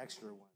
extra one.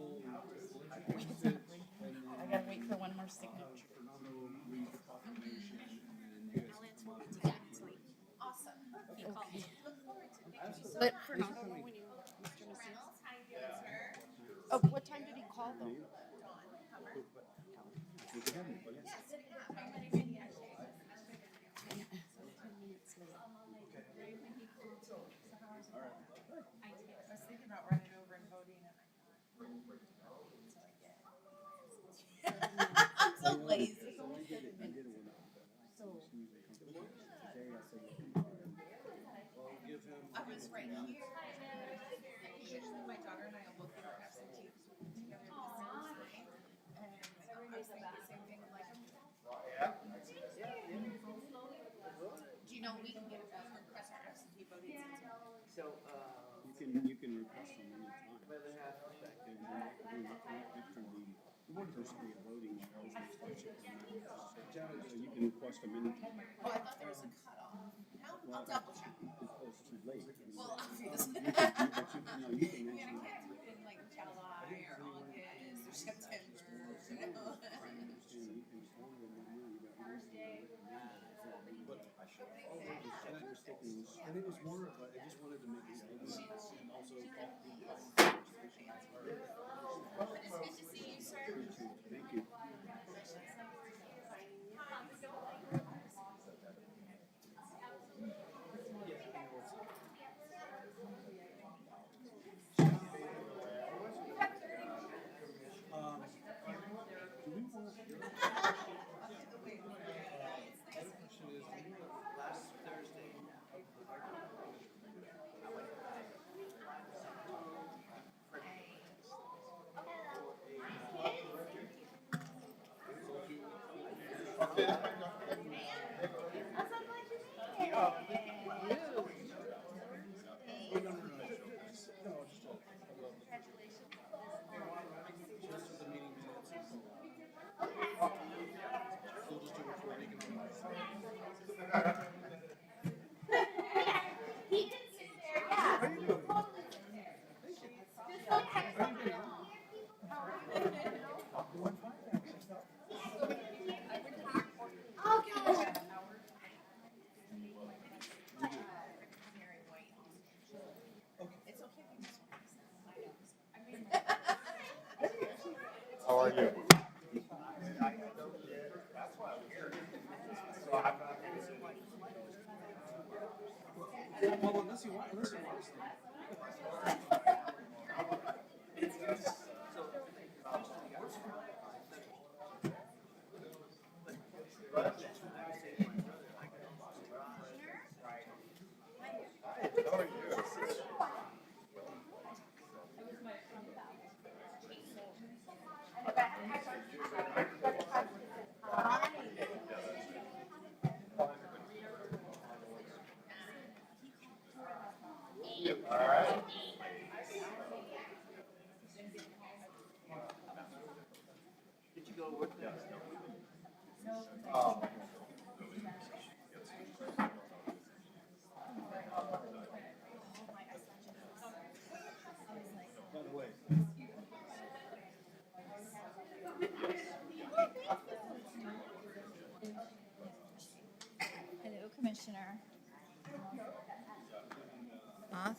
Exactly. I gotta wait for one more signature. Awesome. He called me. Look forward to it. Thank you so But much. Fernando, when you, Mr. Mrs. Reynolds, how you doing, sir? Oh, what time did he call though? Yeah, sitting up. I'm gonna give you a shake. 10 minutes late. I was thinking about running over and voting and I'm so lazy. I was right here. My daughter and I will both get our absentee together this Thursday. And I was thinking the same thing, like, do you know we can get request our absentee voting? So, You can request them anytime. but they have After the first day of voting, so you can request them anytime. Oh, I thought there was a cutoff. No, I'll double check. It's too late. Well, obviously. You can We actually. had a cat in like July or August or September. And it was more of a, I just wanted to make a statement and also talk to you. But it's good to see you, sir. Thank you. last Thursday. How are you? Well, unless you want to. How are you? All right. Did you go with them? By the way. Hello, Commissioner. Huh?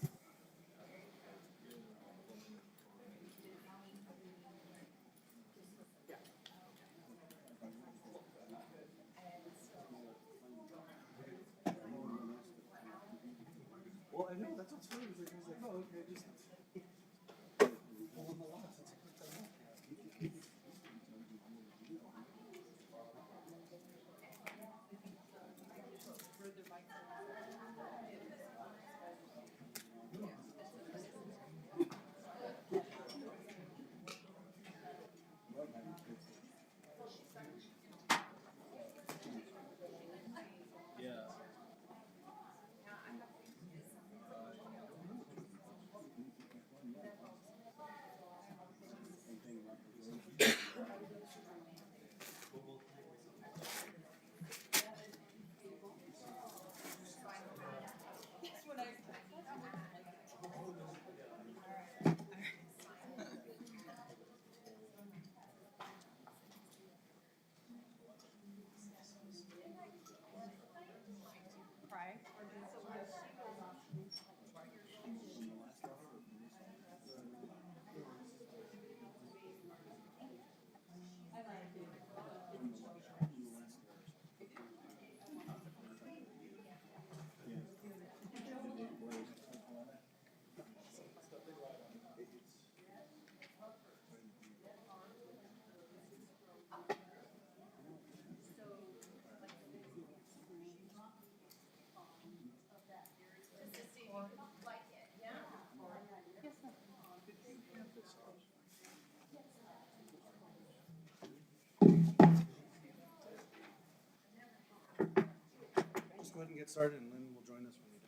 started and Lynn will join us when he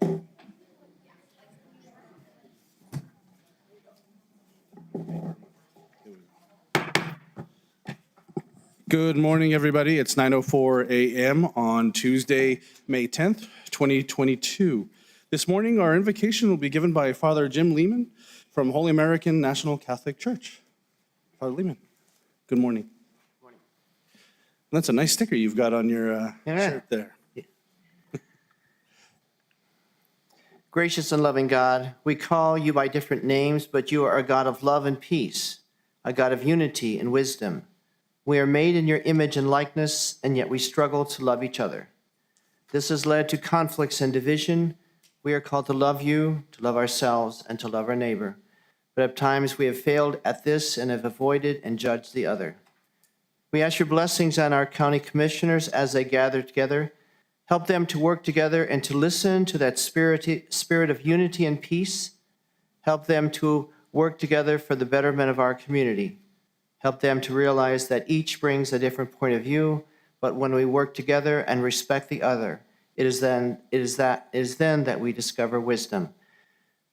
does. Good morning, everybody. It's 9:04 a.m. on Tuesday, May 10th, 2022. This morning, our invocation will be given by Father Jim Lehman from Holy American National Catholic Church. Father Lehman, good morning. That's a nice sticker you've got on your shirt there. Gracious and loving God, we call you by different names, but you are a God of love and peace, a God of unity and wisdom. We are made in your image and likeness, and yet we struggle to love each other. This has led to conflicts and division. We are called to love you, to love ourselves, and to love our neighbor. But at times we have failed at this and have avoided and judged the other. We ask your blessings on our county commissioners as they gather together. Help them to work together and to listen to that spirit of unity and peace. Help them to work together for the betterment of our community. Help them to realize that each brings a different point of view, but when we work together and respect the other, it is then that we discover wisdom.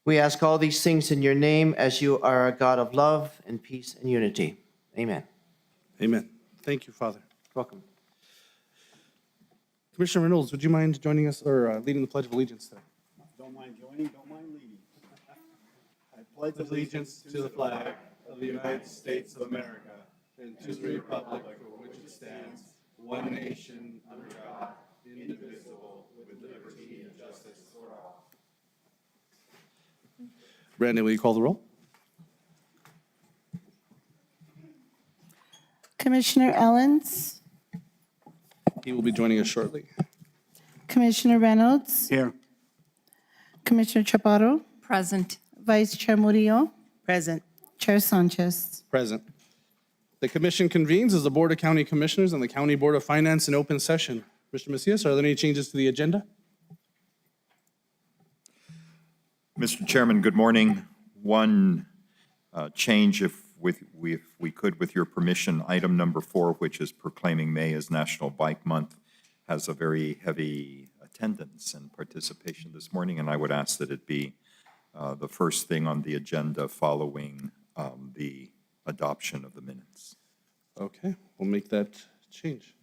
We ask all these things in your name, as you are a God of love and peace and unity. Amen. Amen. Thank you, Father. Welcome. Commissioner Reynolds, would you mind joining us or leading the Pledge of Allegiance today? Don't mind joining, don't mind leading. I pledge allegiance to the flag of the United States of America and to the republic for which it stands, one nation, under God, indivisible, with liberty and justice for all. Brandon, will you call the roll? Commissioner Ellens, He will be joining us shortly. Commissioner Reynolds, Here. Commissioner Chaparro, Present. Vice Chair Murillo, Present. Chair Sanchez. Present. The commission convenes as the Board of County Commissioners and the County Board of Finance in open session. Mr. Macias, are there any changes to the agenda? Mr. Chairman, good morning. One change, if we could, with your permission, item number 4, which is proclaiming May as National Bike Month, has a very heavy attendance and participation this morning, and I would ask that it be the first thing on the agenda following the adoption of the minutes. Okay, we'll make that change.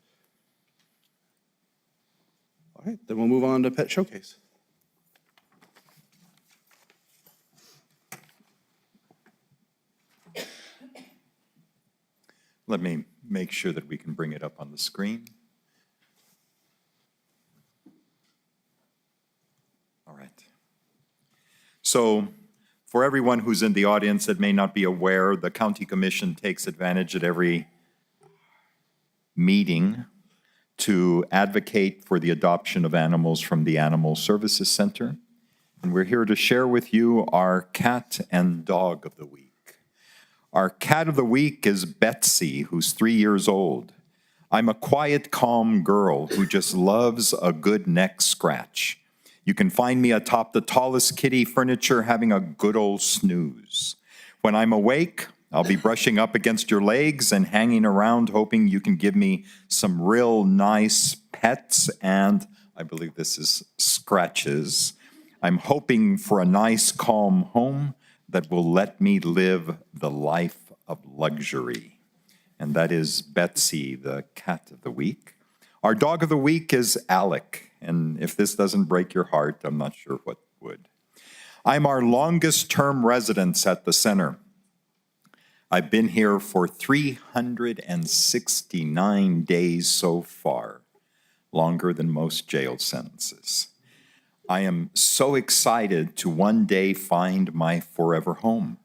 All right, then we'll move on to Pet Showcase. Let me make sure that we can bring it up on the screen. All right. So for everyone who's in the audience that may not be aware, the County Commission takes advantage at every meeting to advocate for the adoption of animals from the Animal Services Center. And we're here to share with you our cat and dog of the week. Our cat of the week is Betsy, who's 3 years old. I'm a quiet, calm girl who just loves a good neck scratch. You can find me atop the tallest kitty furniture having a good old snooze. When I'm awake, I'll be brushing up against your legs and hanging around hoping you can give me some real nice pets and, I believe this is scratches. I'm hoping for a nice, calm home that will let me live the life of luxury. And that is Betsy, the cat of the week. Our dog of the week is Alec. And if this doesn't break your heart, I'm not sure what would. I'm our longest term residence at the center. I've been here for 369 days so far, longer than most jail sentences. I am so excited to one day find my forever home.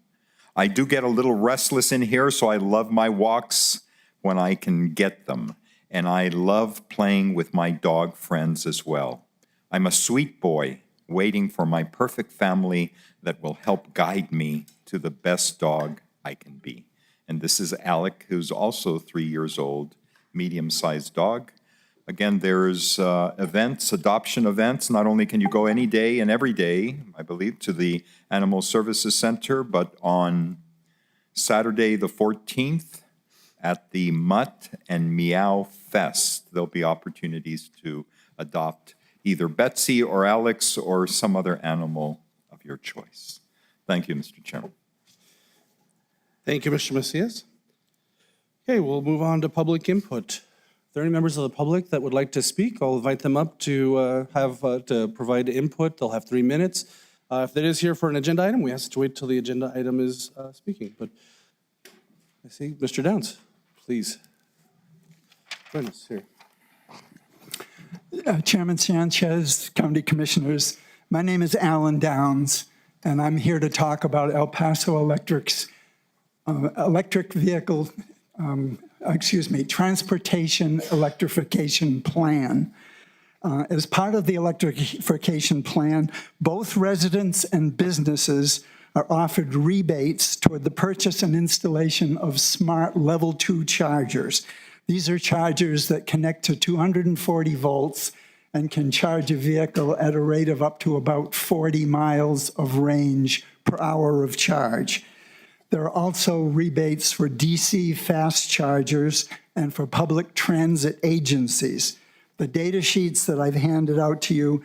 I do get a little restless in here, so I love my walks when I can get them. And I love playing with my dog friends as well. I'm a sweet boy waiting for my perfect family that will help guide me to the best dog I can be. And this is Alec, who's also 3 years old, medium-sized dog. Again, there's events, adoption events. Not only can you go any day and every day, I believe, to the Animal Services Center, but on Saturday the 14th at the Mutt and Meow Fest, there'll be opportunities to adopt either Betsy or Alex or some other animal of your choice. Thank you, Mr. Chairman. Thank you, Mr. Macias. Okay, we'll move on to public input. Are there any members of the public that would like to speak? I'll invite them up to to provide input. They'll have 3 minutes. If it is here for an agenda item, we have to wait till the agenda item is speaking. But I see Mr. Downs, please join us here. Chairman Sanchez, County Commissioners, my name is Alan Downs, and I'm here to talk about El Paso Electric's transportation electrification plan. As part of the electrification plan, both residents and businesses are offered rebates toward the purchase and installation of smart level 2 chargers. These are chargers that connect to 240 volts and can charge a vehicle at a rate of up to about 40 miles of range per hour of charge. There are also rebates for DC fast chargers and for public transit agencies. The data sheets that I've handed out to you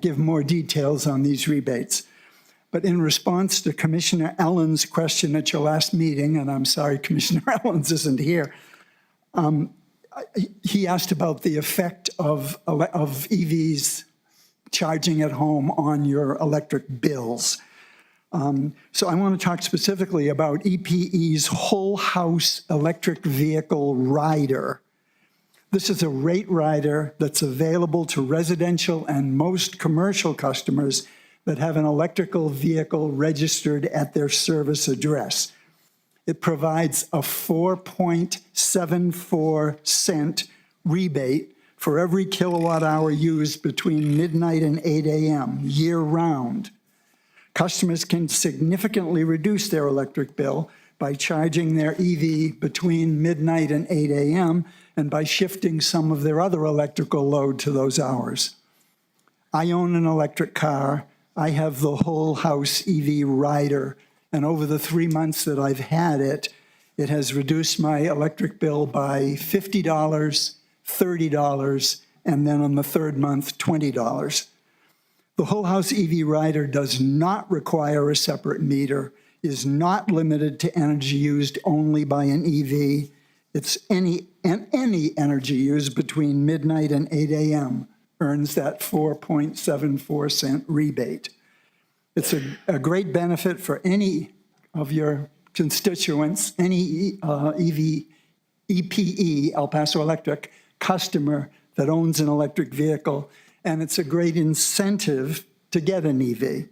give more details on these rebates. But in response to Commissioner Ellen's question at your last meeting, and I'm sorry Commissioner Ellens isn't here, he asked about the effect of EVs charging at home on your electric bills. So I want to talk specifically about EPE's Whole House Electric Vehicle Rider. This is a rate rider that's available to residential and most commercial customers that have an electrical vehicle registered at their service address. It provides a 4.74 cent rebate for every kilowatt hour used between midnight and 8 a.m. year-round. Customers can significantly reduce their electric bill by charging their EV between midnight and 8 a.m. and by shifting some of their other electrical load to those hours. I own an electric car. I have the Whole House EV Rider, and over the 3 months that I've had it, it has reduced my electric bill by $50, $30, and then on the third month, $20. The Whole House EV Rider does not require a separate meter, is not limited to energy used only by an EV. It's any energy used between midnight and 8 a.m. earns that 4.74 cent rebate. It's a great benefit for any of your constituents, any EPE, El Paso Electric, customer that owns an electric vehicle, and it's a great incentive to get an EV.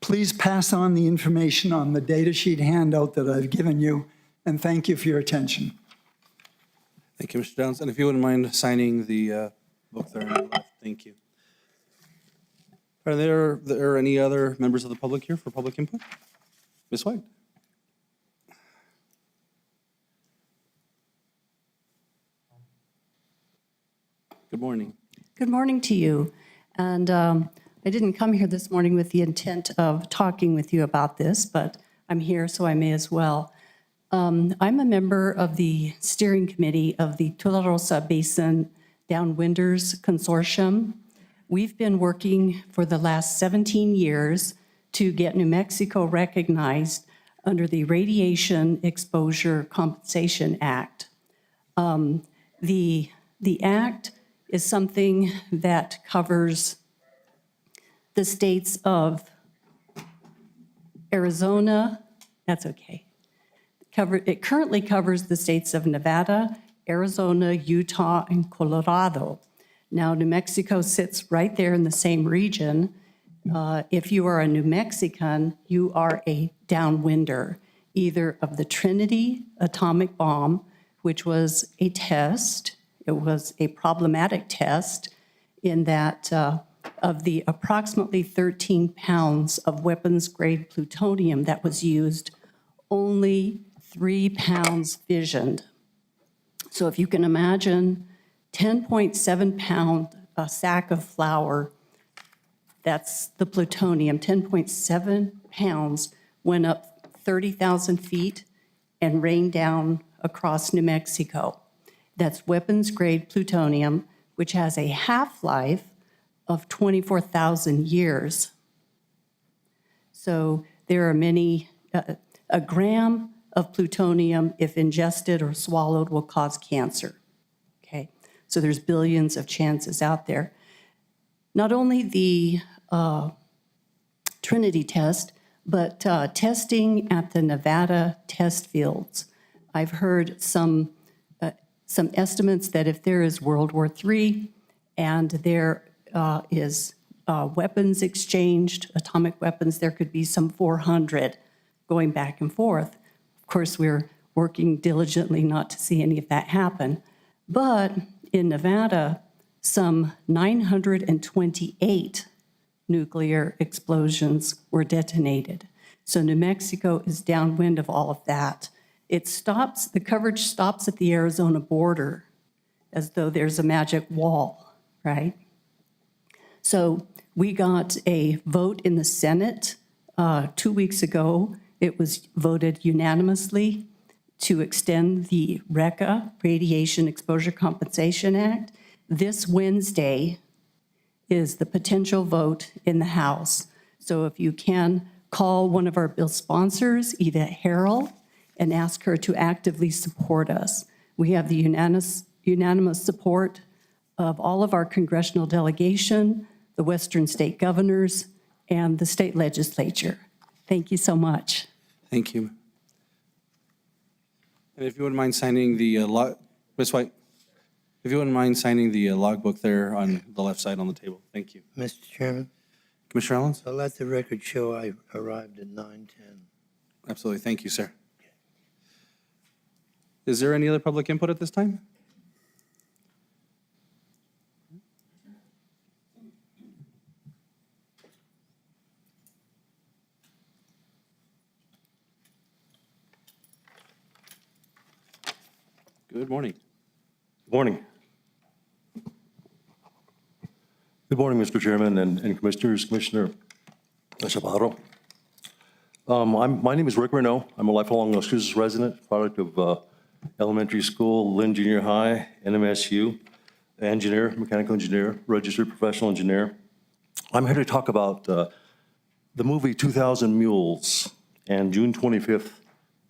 Please pass on the information on the data sheet handout that I've given you, and thank you for your attention. Thank you, Mr. Downs. And if you wouldn't mind signing the book there on the left, thank you. Are there any other members of the public here for public input? Ms. White. Good morning. Good morning to you. And I didn't come here this morning with the intent of talking with you about this, but I'm here, so I may as well. I'm a member of the steering committee of the Tularosa Basin Downwinders Consortium. We've been working for the last 17 years to get New Mexico recognized under the Radiation Exposure Compensation Act. The act is something that covers the states of Arizona, that's okay. It currently covers the states of Nevada, Arizona, Utah, and Colorado. Now, New Mexico sits right there in the same region. If you are a New Mexican, you are a downwinder, either of the Trinity atomic bomb, which was a test. It was a problematic test in that of the approximately 13 pounds of weapons-grade plutonium that was used, only 3 pounds fissioned. So if you can imagine 10.7 pound sack of flour, that's the plutonium, 10.7 pounds went up 30,000 feet and rained down across New Mexico. That's weapons-grade plutonium, which has a half-life of 24,000 years. So there are many, a gram of plutonium, if ingested or swallowed, will cause cancer. Okay, so there's billions of chances out there. Not only the Trinity test, but testing at the Nevada test fields. I've heard some estimates that if there is World War III and there is weapons exchanged, atomic weapons, there could be some 400 going back and forth. Of course, we're working diligently not to see any of that happen. But in Nevada, some 928 nuclear explosions were detonated. So New Mexico is downwind of all of that. It stops, the coverage stops at the Arizona border as though there's a magic wall, right? So we got a vote in the Senate 2 weeks ago. It was voted unanimously to extend the RECA, Radiation Exposure Compensation Act. This Wednesday is the potential vote in the House. So if you can, call one of our bill sponsors, Yvette Harrell, and ask her to actively support us. We have the unanimous support of all of our congressional delegation, the Western state governors, and the state legislature. Thank you so much. Thank you. And if you wouldn't mind signing the Ms. White, if you wouldn't mind signing the logbook there on the left side on the table. Thank you. Mr. Chairman, Commissioner Allens? I'll let the record show I arrived at 9:10. Absolutely. Thank you, sir. Is there any other public input at this time? Good morning. Morning. Good morning, Mr. Chairman and Commissioners, Commissioner Chaparro. My name is Rick Renault. I'm a lifelong Massachusetts resident, product of elementary school, Lynn Junior High, NMSU, engineer, mechanical engineer, registered professional engineer. I'm here to talk about the movie 2,000 Mules and June 25th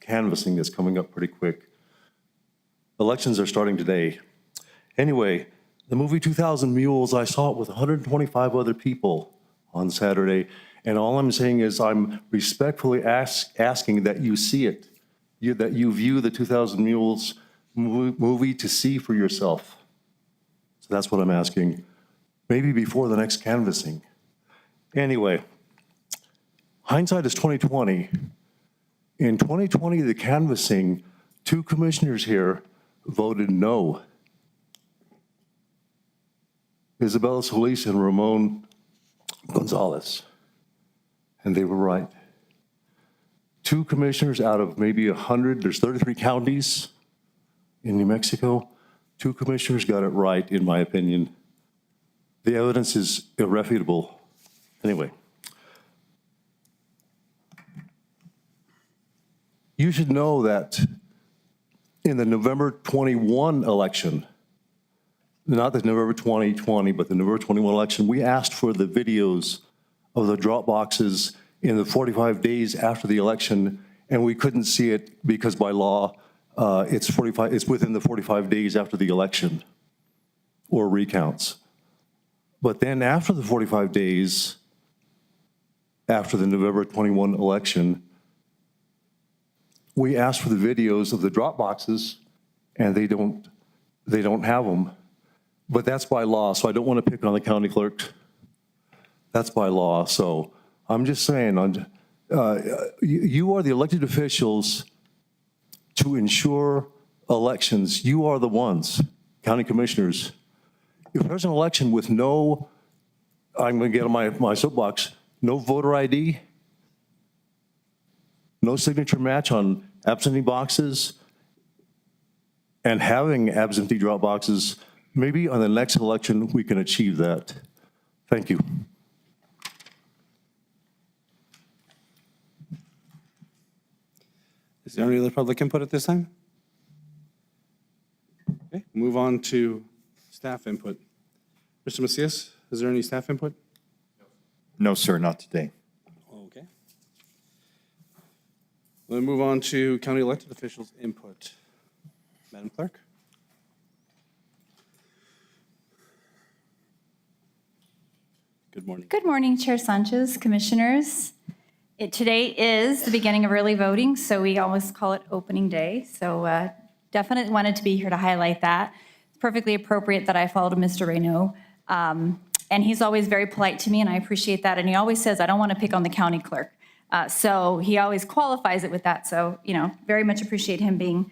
canvassing that's coming up pretty quick. Elections are starting today. Anyway, the movie 2,000 Mules, I saw it with 125 other people on Saturday, and all I'm saying is I'm respectfully asking that you see it, that you view the 2,000 Mules movie to see for yourself. So that's what I'm asking, maybe before the next canvassing. Anyway, hindsight is 2020. In 2020, the canvassing, 2 commissioners here voted no. Isabella Solis and Ramon Gonzalez. And they were right. 2 commissioners out of maybe 100, there's 33 counties in New Mexico. 2 commissioners got it right, in my opinion. The evidence is irrefutable. Anyway. You should know that in the November 21 election, not the November 2020, but the November 21 election, we asked for the videos of the drop boxes in the 45 days after the election, and we couldn't see it because by law, it's within the 45 days after the election or recounts. But then after the 45 days, after the November 21 election, we asked for the videos of the drop boxes, and they don't have them. But that's by law, so I don't want to pick on the county clerk. That's by law, so I'm just saying, you are the elected officials to ensure elections. You are the ones, county commissioners. If there's an election with no, I'm going to get on my soapbox, no voter ID, no signature match on absentee boxes, and having absentee drop boxes, maybe on the next election we can achieve that. Thank you. Is there any other public input at this time? Okay, move on to staff input. Mr. Macias, Is there any staff input? No, sir, not today. Okay. We'll move on to county elected officials' input. Madam Clerk? Good morning. Good morning, Chair Sanchez, Commissioners. Today is the beginning of early voting, so we always call it opening day. So definitely wanted to be here to highlight that. It's perfectly appropriate that I followed Mr. Reynaud. And he's always very polite to me, and I appreciate that. And he always says, I don't want to pick on the county clerk. So he always qualifies it with that. So, very much appreciate him being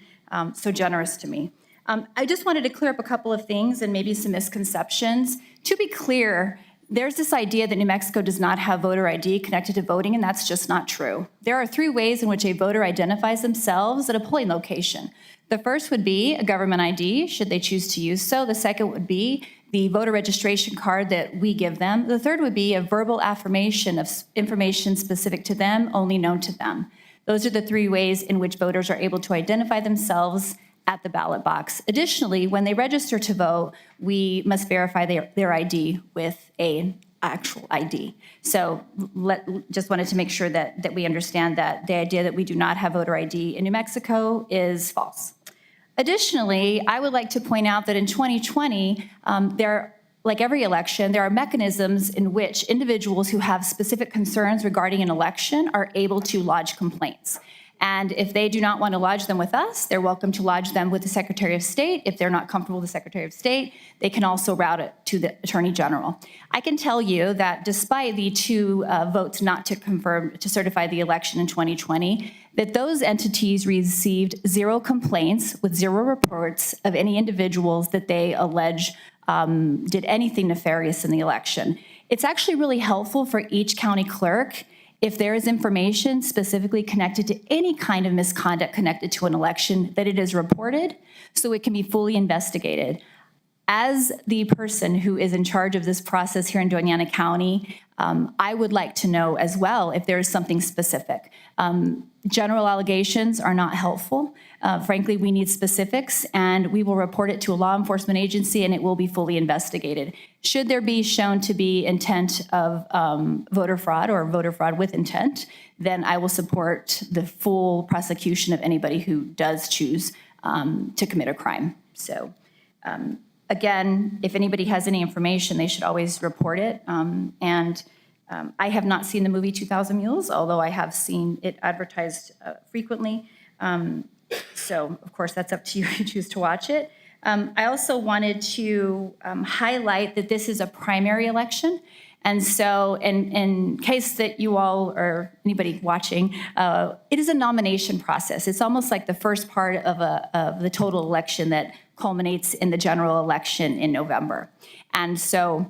so generous to me. I just wanted to clear up a couple of things and maybe some misconceptions. To be clear, there's this idea that New Mexico does not have voter ID connected to voting, and that's just not true. There are 3 ways in which a voter identifies themselves at a polling location. The first would be a government ID, should they choose to use so. The second would be the voter registration card that we give them. The third would be a verbal affirmation of information specific to them, only known to them. Those are the 3 ways in which voters are able to identify themselves at the ballot box. Additionally, when they register to vote, we must verify their ID with an actual ID. So just wanted to make sure that we understand that the idea that we do not have voter ID in New Mexico is false. Additionally, I would like to point out that in 2020, like every election, there are mechanisms in which individuals who have specific concerns regarding an election are able to lodge complaints. And if they do not want to lodge them with us, they're welcome to lodge them with the Secretary of State. If they're not comfortable with the Secretary of State, they can also route it to the Attorney General. I can tell you that despite the 2 votes not to certify the election in 2020, that those entities received 0 complaints with 0 reports of any individuals that they allege did anything nefarious in the election. It's actually really helpful for each county clerk if there is information specifically connected to any kind of misconduct connected to an election, that it is reported so it can be fully investigated. As the person who is in charge of this process here in Doñana County, I would like to know as well if there is something specific. General allegations are not helpful. Frankly, we need specifics, and we will report it to a law enforcement agency, and it will be fully investigated. Should there be shown to be intent of voter fraud or voter fraud with intent, then I will support the full prosecution of anybody who does choose to commit a crime. So again, if anybody has any information, they should always report it. I have not seen the movie 2,000 Mules, although I have seen it advertised frequently. So, of course, that's up to you if you choose to watch it. I also wanted to highlight that this is a primary election. And so in case that you all or anybody watching, it is a nomination process. It's almost like the first part of the total election that culminates in the general election in November. And so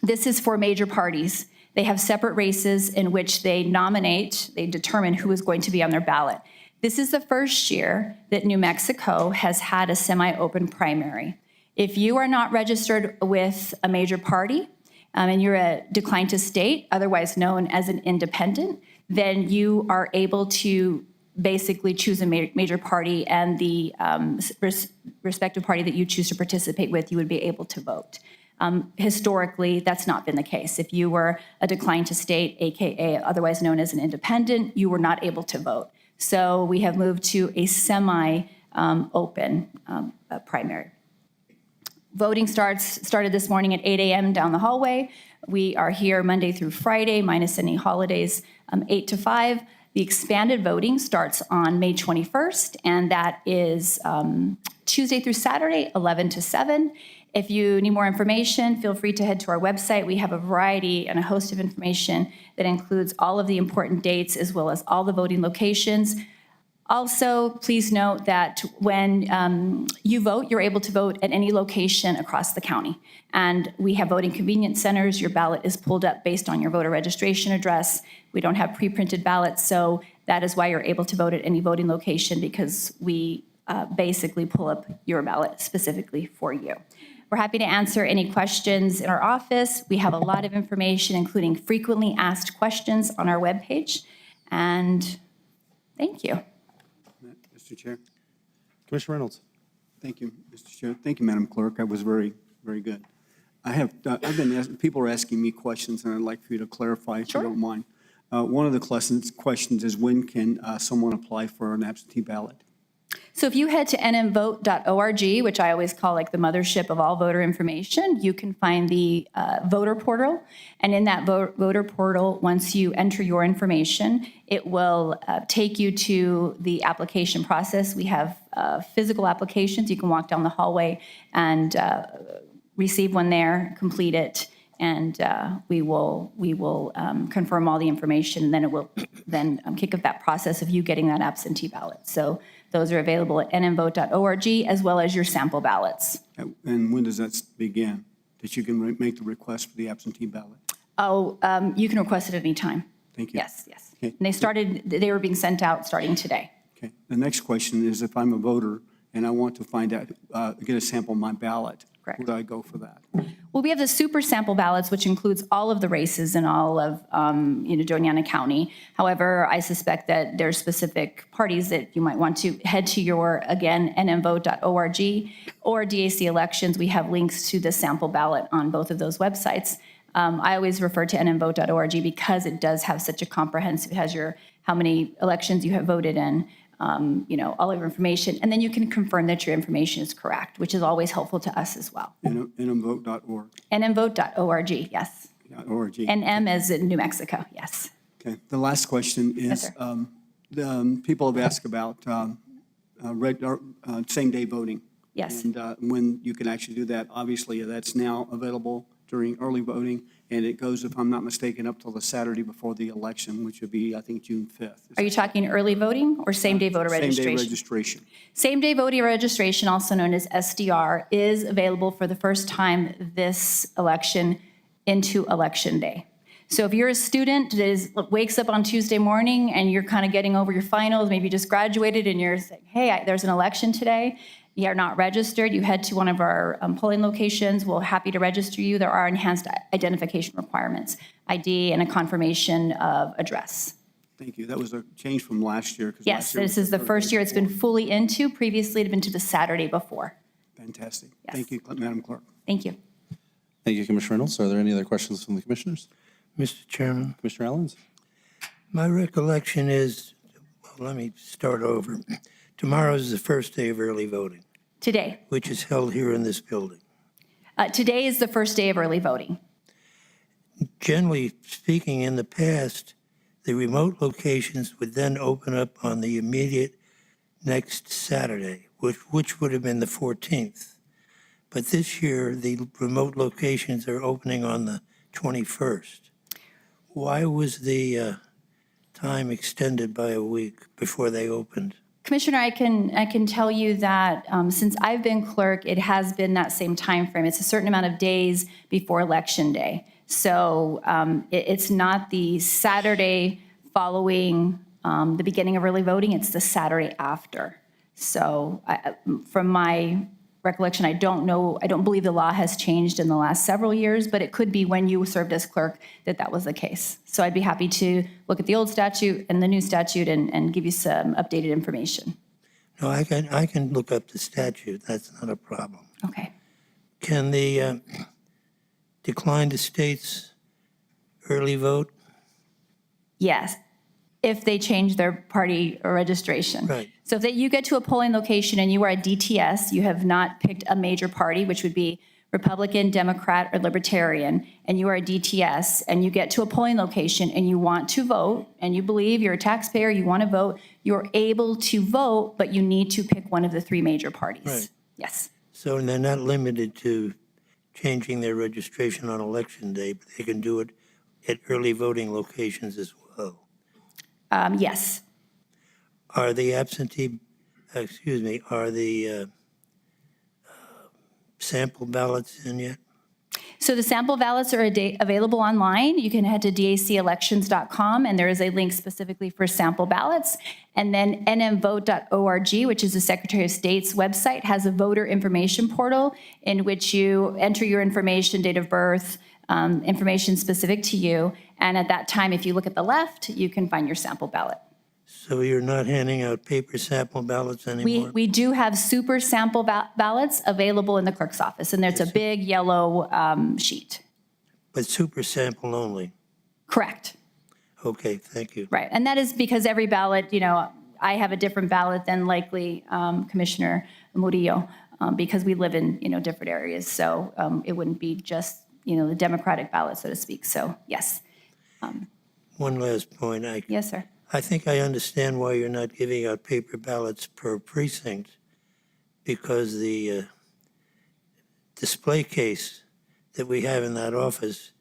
this is for major parties. They have separate races in which they determine who is going to be on their ballot. This is the first year that New Mexico has had a semi-open primary. If you are not registered with a major party and you're a declined to state, otherwise known as an independent, then you are able to basically choose a major party, and the respective party that you choose to participate with, you would be able to vote. Historically, that's not been the case. If you were a declined to state, AKA otherwise known as an independent, you were not able to vote. So we have moved to a semi-open primary. Voting started this morning at 8 a.m. down the hallway. We are here Monday through Friday, minus any holidays, 8 to 5. The expanded voting starts on May 21st, and that is Tuesday through Saturday, 11 to 7. If you need more information, feel free to head to our website. We have a variety and a host of information that includes all of the important dates as well as all the voting locations. Also, please note that when you vote, you're able to vote at any location across the county. And we have voting convenience centers. Your ballot is pulled up based on your voter registration address. We don't have pre-printed ballots, so that is why you're able to vote at any voting location, because we basically pull up your ballot specifically for you. We're happy to answer any questions in our office. We have a lot of information, including frequently asked questions on our webpage. And thank you. Mr. Chair. Commissioner Reynolds. Thank you, Mr. Chair. Thank you, Madam Clerk. That was very, very good. I've been people are asking me questions, and I'd like for you to clarify if you don't mind. One of the questions is, when can someone apply for an absentee ballot? So if you head to nmvote.org, which I always call like the mothership of all voter information, you can find the voter portal. And in that voter portal, once you enter your information, it will take you to the application process. We have physical applications. You can walk down the hallway and receive one there, complete it, and we will confirm all the information, and then it will then kick off that process of you getting that absentee ballot. So those are available at nmvote.org, as well as your sample ballots. And when does that begin, that you can make the request for the absentee ballot? Oh, you can request it at any time. Thank you. Yes, yes. Okay. And they were being sent out starting today. Okay. The next question is, if I'm a voter and I want to find out, get a sample of my ballot, Correct. where do I go for that? Well, we have the super sample ballots, which includes all of the races in all of, Doña Ana County. However, I suspect that there's specific parties that you might want to head to your, again, nmvote.org or DAC Elections. We have links to the sample ballot on both of those websites. I always refer to nmvote.org because it does have such a comprehensive, it has how many elections you have voted in, all of your information, and then you can confirm that your information is correct, which is always helpful to us as well. nmvote.org. nmvote.org, yes. .org. NM as in New Mexico, yes. Okay. The last question is, sir. People have asked about same-day voting. Yes. And when you can actually do that. Obviously, that's now available during early voting, and it goes, if I'm not mistaken, up till the Saturday before the election, which would be, I think, June 5th. Are you talking early voting or same-day voter registration? Same-day registration. Same-day voter registration, also known as SDR, is available for the first time this election into Election Day. So if you're a student that wakes up on Tuesday morning and you're kind of getting over your finals, maybe you just graduated and you're saying, hey, there's an election today, you're not registered, you head to one of our polling locations, we're happy to register you. There are enhanced identification requirements, ID and a confirmation of address. Thank you. That was a change from last year. Yes, this is the first year it's been fully into. Previously, it had been to the Saturday before. Fantastic. Yes. Thank you, Madam Clerk. Thank you. Thank you, Commissioner Reynolds. Are there any other questions from the commissioners? Mr. Chairman, Commissioner Allens? my recollection is, let me start over. Tomorrow is the first day of early voting, Today. which is held here in this building. Today is the first day of early voting. Generally speaking, in the past, the remote locations would then open up on the immediate next Saturday, which would have been the 14th. But this year, the remote locations are opening on the 21st. Why was the time extended by a week before they opened? Commissioner, I can tell you that since I've been clerk, it has been that same time frame. It's a certain amount of days before Election Day. So it's not the Saturday following the beginning of early voting, it's the Saturday after. So from my recollection, I don't believe the law has changed in the last several years, but it could be when you served as clerk that was the case. So I'd be happy to look at the old statute and the new statute and give you some updated information. No, I can look up the statute. That's not a problem. Okay. Can the declined states early vote? Yes, if they change their party registration. Right. So if you get to a polling location and you are a DTS, you have not picked a major party, which would be Republican, Democrat, or Libertarian, and you are a DTS, and you get to a polling location and you want to vote, and you believe you're a taxpayer, you want to vote, you're able to vote, but you need to pick one of the three major parties. Right. Yes. So they're not limited to changing their registration on Election Day, but they can do it at early voting locations as well. Yes. Are the sample ballots in yet? So the sample ballots are available online. You can head to dacelections.com, and there is a link specifically for sample ballots. And then nmvote.org, which is the Secretary of State's website, has a voter information portal in which you enter your information, date of birth, information specific to you. And at that time, if you look at the left, you can find your sample ballot. So you're not handing out paper sample ballots anymore? We do have super sample ballots available in the clerk's office, and there's a big yellow sheet. But super sample only? Correct. Okay, thank you. Right, and that is because every ballot, I have a different ballot than likely Commissioner Murillo, because we live in, different areas. So it wouldn't be just, the Democratic ballot, so to speak. So, yes. One last point. Yes, sir. I think I understand why you're not giving out paper ballots per precinct, because the display case that we have in that office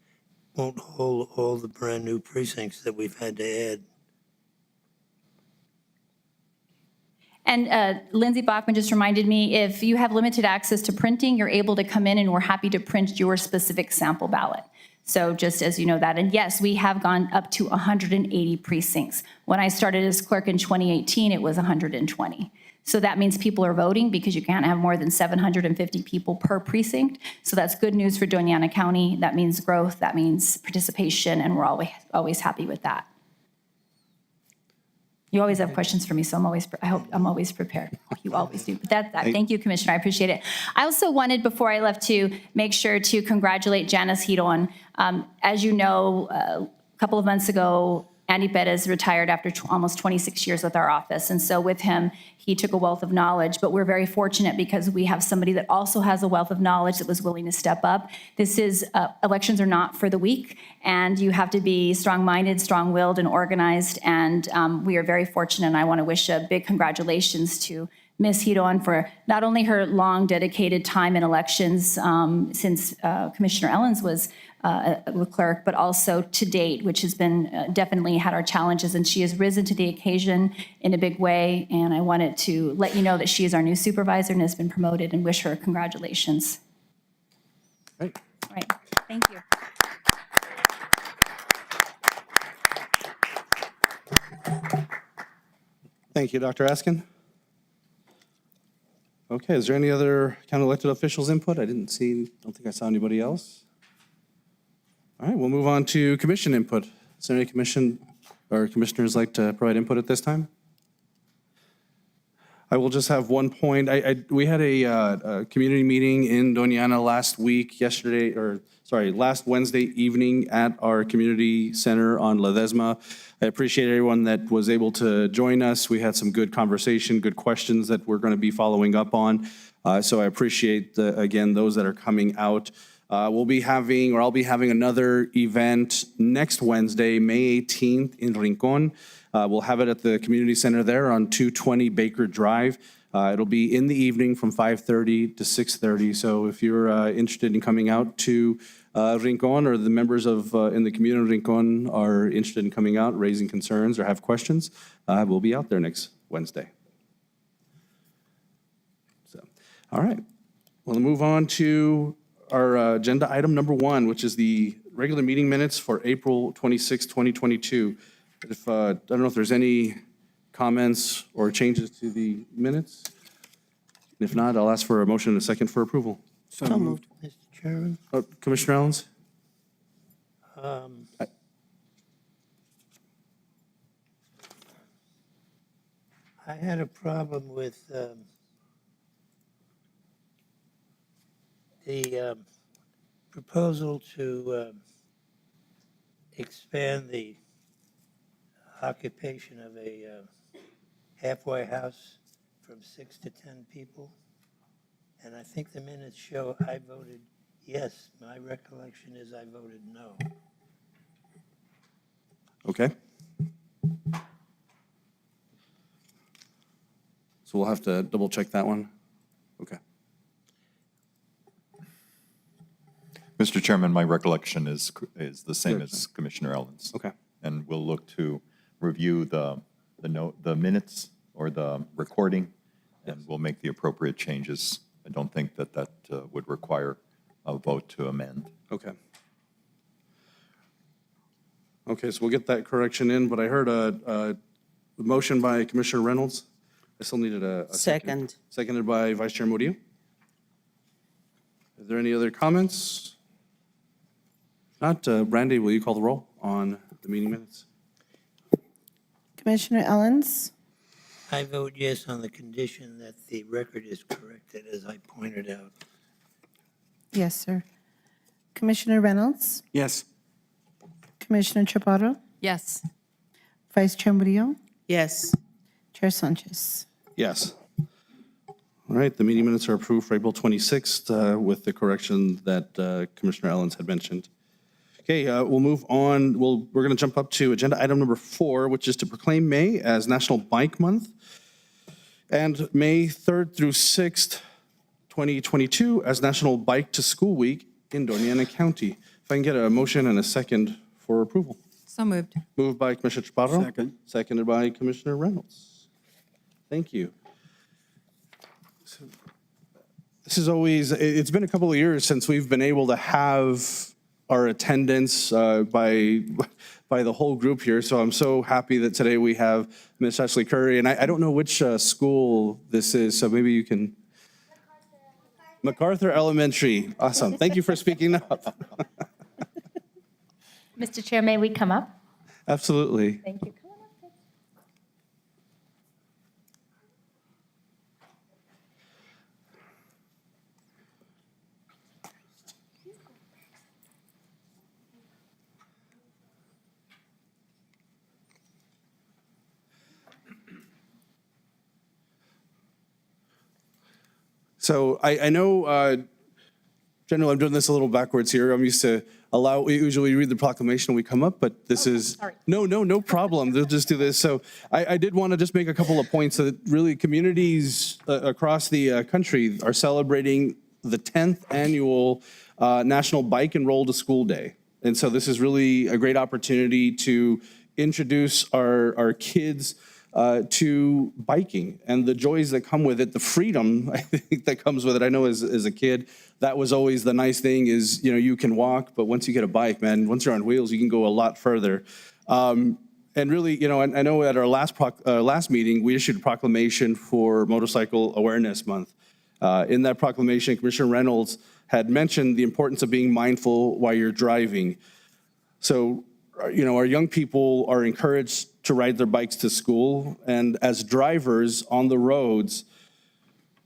won't hold all the brand-new precincts that we've had to add. And Lindsay Bachman just reminded me, if you have limited access to printing, you're able to come in and we're happy to print your specific sample ballot. So just as you know that. And yes, we have gone up to 180 precincts. When I started as clerk in 2018, it was 120. So that means people are voting because you can't have more than 750 people per precinct. So that's good news for Doña Ana County. That means growth, that means participation, and we're always happy with that. You always have questions for me, so I hope I'm always prepared. You always do. But thank you, Commissioner. I appreciate it. I also wanted, before I left, to make sure to congratulate Janice Giron. As you know, a couple of months ago, Andy Perez retired after almost 26 years with our office. And so with him, he took a wealth of knowledge. But we're very fortunate because we have somebody that also has a wealth of knowledge that was willing to step up. Elections are not for the weak, and you have to be strong-minded, strong-willed, and organized. And we are very fortunate, and I want to wish a big congratulations to Ms. Giron for not only her long dedicated time in elections since Commissioner Ellens was clerk, but also to date, which has been definitely had our challenges, and she has risen to the occasion in a big way. And I wanted to let you know that she is our new supervisor and has been promoted, and wish her congratulations. Great. Right. Thank you. Thank you, Dr. Askin. Okay, is there any other county elected officials input? Don't think I saw anybody else. All right, we'll move on to commission input. Is there any commission or commissioners like to provide input at this time? I will just have one point. We had a community meeting in Doña Ana last Wednesday evening at our community center on Ledesma. I appreciate everyone that was able to join us. We had some good conversation, good questions that we're going to be following up on. So I appreciate, again, those that are coming out. I'll be having another event next Wednesday, May 18th in Rincon. We'll have it at the community center there on 220 Baker Drive. It'll be in the evening from 5:30 to 6:30. So if you're interested in coming out to Rincon, or the members of in the community of Rincon are interested in coming out, raising concerns or have questions, we'll be out there next Wednesday. So, all right. We'll move on to our agenda item number 1, which is the regular meeting minutes for April 26, 2022. I don't know if there's any comments or changes to the minutes. If not, I'll ask for a motion and a second for approval. So moved. Mr. Chairman? Commissioner Ellens? I had a problem with the proposal to expand the occupation of a halfway house from 6 to 10 people. And I think the minutes show I voted yes. My recollection is I voted no. Okay. So we'll have to double check that one. Okay. Mr. Chairman, my recollection is the same as Commissioner Ellens. Okay. And we'll look to review the minutes or the recording, and we'll make the appropriate changes. I don't think that would require a vote to amend. Okay. Okay, so we'll get that correction in, but I heard a motion by Commissioner Reynolds. I still needed a second. Seconded by Vice Chair Murillo. Is there any other comments? Not, Brandy, will you call the roll on the meeting minutes? Commissioner Ellens, I vote yes on the condition that the record is corrected, as I pointed out. yes, sir. Commissioner Reynolds, Yes. Commissioner Chaparro, Yes. Vice Chair Murillo, Yes. Chair Sanchez. Yes. All right, the meeting minutes are approved for April 26th with the correction that Commissioner Ellens had mentioned. Okay, we'll move on. We're going to jump up to agenda item number 4, which is to proclaim May as National Bike Month and May 3rd through 6th, 2022 as National Bike to School Week in Doña Ana County. If I can get a motion and a second for approval. So moved. Moved by Commissioner Chaparro. Second. Seconded by Commissioner Reynolds. Thank you. This is always, it's been a couple of years since we've been able to have our attendance by the whole group here. So I'm so happy that today we have Miss Ashley Curry. And I don't know which school this is, so maybe you can. McCarthy Elementary. Awesome. Thank you for speaking up. Mr. Chair, may we come up? Absolutely. Thank you. Come on up, please. So I know, General, I'm doing this a little backwards here. I'm used to we usually read the proclamation when we come up, but this is, sorry. no problem. They'll just do this. So I did want to just make a couple of points that really communities across the country are celebrating the 10th annual National Bike and Roll to School Day. And so this is really a great opportunity to introduce our kids to biking and the joys that come with it, the freedom I think that comes with it. I know as a kid, that was always the nice thing is, you can walk, but once you get a bike, man, once you're on wheels, you can go a lot further. And really, I know at our last meeting, we issued a proclamation for Motorcycle Awareness Month. In that proclamation, Commissioner Reynolds had mentioned the importance of being mindful while you're driving. So, our young people are encouraged to ride their bikes to school. And as drivers on the roads,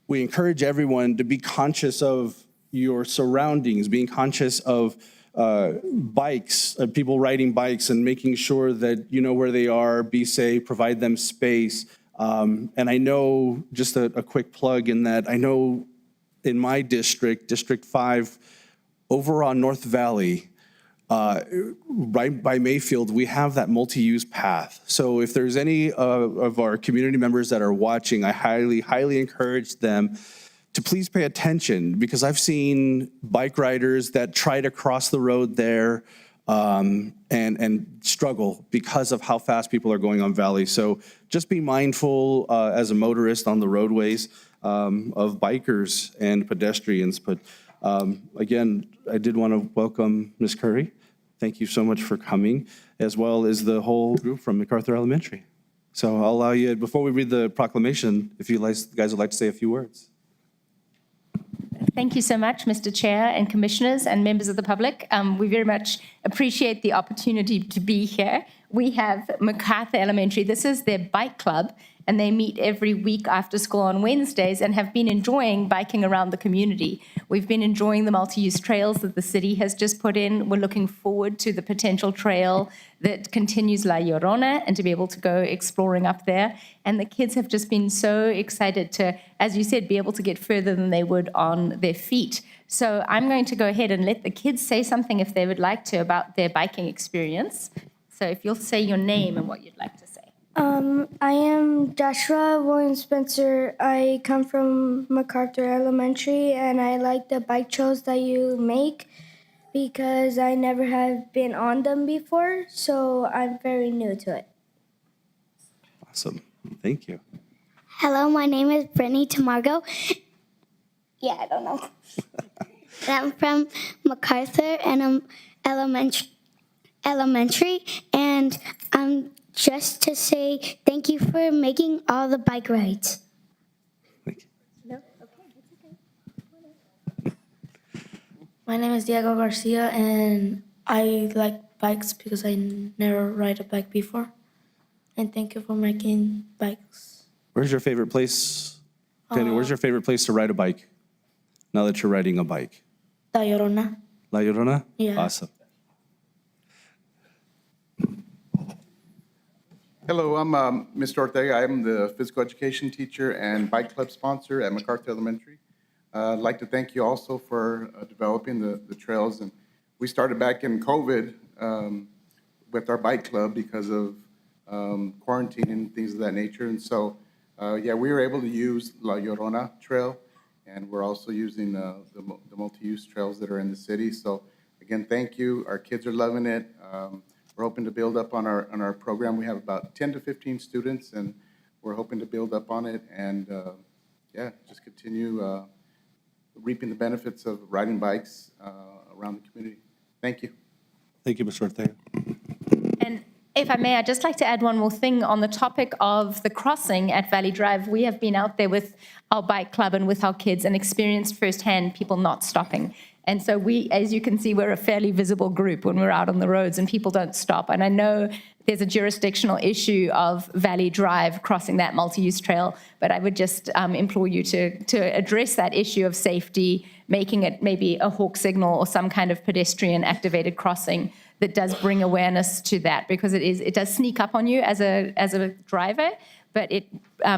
we encourage everyone to be conscious of your surroundings, being conscious of bikes, people riding bikes and making sure that you know where they are, be safe, provide them space. And I know, just a quick plug in that, I know in my district, District 5, over on North Valley, right by Mayfield, we have that multi-use path. So if there's any of our community members that are watching, I highly encourage them to please pay attention, because I've seen bike riders that try to cross the road there and struggle because of how fast people are going on Valley. So just be mindful as a motorist on the roadways of bikers and pedestrians. But again, I did want to welcome Ms. Curry. Thank you so much for coming, as well as the whole group from McCarthy Elementary. So I'll allow you, before we read the proclamation, if you guys would like to say a few words. Thank you so much, Mr. Chair and commissioners and members of the public. We very much appreciate the opportunity to be here. We have Mccarthy Elementary. This is their bike club, and they meet every week after school on Wednesdays and have been enjoying biking around the community. We've been enjoying the multi-use trails that the city has just put in. We're looking forward to the potential trail that continues La Llorona and to be able to go exploring up there. And the kids have just been so excited to, as you said, be able to get further than they would on their feet. So I'm going to go ahead and let the kids say something if they would like to about their biking experience. So if you'll say your name and what you'd like to say. I am Joshua William Spencer. I come from McCarthy Elementary, and I like the bike trails that you make because I never have been on them before, so I'm very new to it. Awesome. Thank you. Hello, my name is Brittany Tamargo. Yeah, I don't know. I'm from MacArthur and I'm elementary, and just to say thank you for making all the bike rides. Thank you. My name is Diego Garcia, and I like bikes because I never ride a bike before. and thank you for making bikes. Where's your favorite place? Daniel, where's your favorite place to ride a bike now that you're riding a bike? La Llorona. La Llorona? Yeah. Awesome. Hello, I'm Mr. Ortega. I'm the physical education teacher and bike club sponsor at Mccarthy Elementary. I'd like to thank you also for developing the trails. And we started back in COVID with our bike club because of quarantine and things of that nature. And so, yeah, we were able to use La Llorona Trail, and we're also using the multi-use trails that are in the city. So again, thank you. Our kids are loving it. We're hoping to build up on our program. We have about 10 to 15 students, and we're hoping to build up on it and, yeah, just continue reaping the benefits of riding bikes around the community. Thank you. Thank you, Mr. Ortega. And if I may, I'd just like to add one more thing on the topic of the crossing at Valley Drive. We have been out there with our bike club and with our kids and experienced firsthand people not stopping. And so we, as you can see, we're a fairly visible group when we're out on the roads and people don't stop. And I know there's a jurisdictional issue of Valley Drive crossing that multi-use trail, but I would just implore you to address that issue of safety, making it maybe a hawk signal or some kind of pedestrian activated crossing that does bring awareness to that, because it does sneak up on you as a driver, but it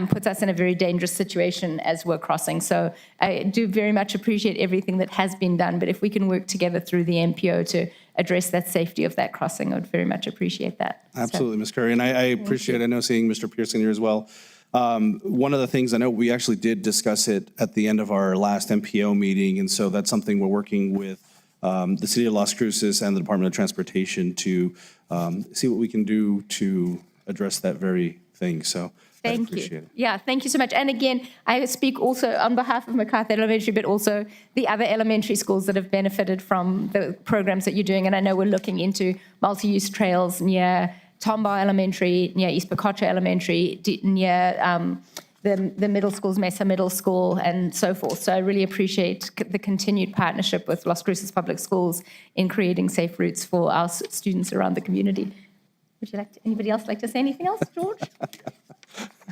puts us in a very dangerous situation as we're crossing. So I do very much appreciate everything that has been done, but if we can work together through the MPO to address that safety of that crossing, I would very much appreciate that. Absolutely, Ms. Curry. And I appreciate, I know seeing Mr. Pearson here as well. One of the things, I know we actually did discuss it at the end of our last MPO meeting, and so that's something we're working with the City of Las Cruces and the Department of Transportation to see what we can do to address that very thing. So I appreciate it. Yeah, thank you so much. And again, I speak also on behalf of Mccarthy Elementary, but also the other elementary schools that have benefited from the programs that you're doing. And I know we're looking into multi-use trails near Tombaugh Elementary, near East Picotra Elementary, near the middle schools, Mesa Middle School, and so forth. So I really appreciate the continued partnership with Las Cruces Public Schools in creating safe routes for our students around the community. Would you like to, anybody else like to say anything else, George?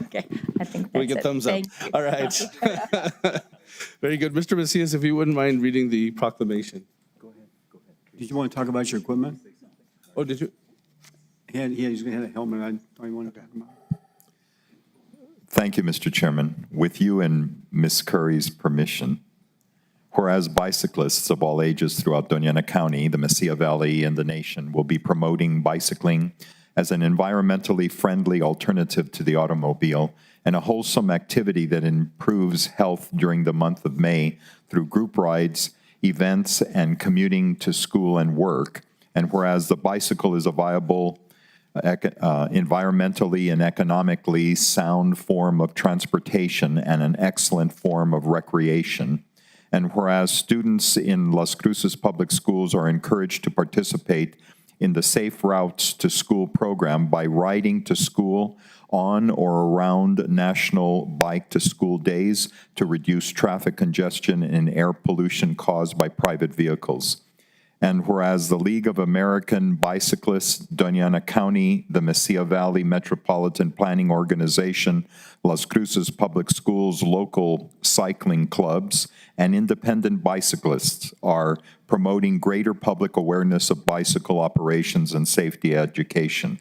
Okay, I think that's We get it. thumbs up. Thank you. All right. Very good. Mr. Macias, if you wouldn't mind reading the proclamation. Did you want to talk about your equipment? Oh, did you? He's going to have a helmet. I don't even want to talk about. Thank you, Mr. Chairman. With you and Ms. Curry's permission, whereas bicyclists of all ages throughout Doña Ana County, the Mesilla Valley, and the nation will be promoting bicycling as an environmentally friendly alternative to the automobile and a wholesome activity that improves health during the month of May through group rides, events, and commuting to school and work. And whereas the bicycle is a viable, environmentally and economically sound form of transportation and an excellent form of recreation. And whereas students in Las Cruces Public Schools are encouraged to participate in the Safe Routes to School program by riding to school on or around National Bike to School Days to reduce traffic congestion and air pollution caused by private vehicles. And whereas the League of American Bicyclists, Doña Ana County, the Mesilla Valley Metropolitan Planning Organization, Las Cruces Public Schools local cycling clubs, and independent bicyclists are promoting greater public awareness of bicycle operations and safety education.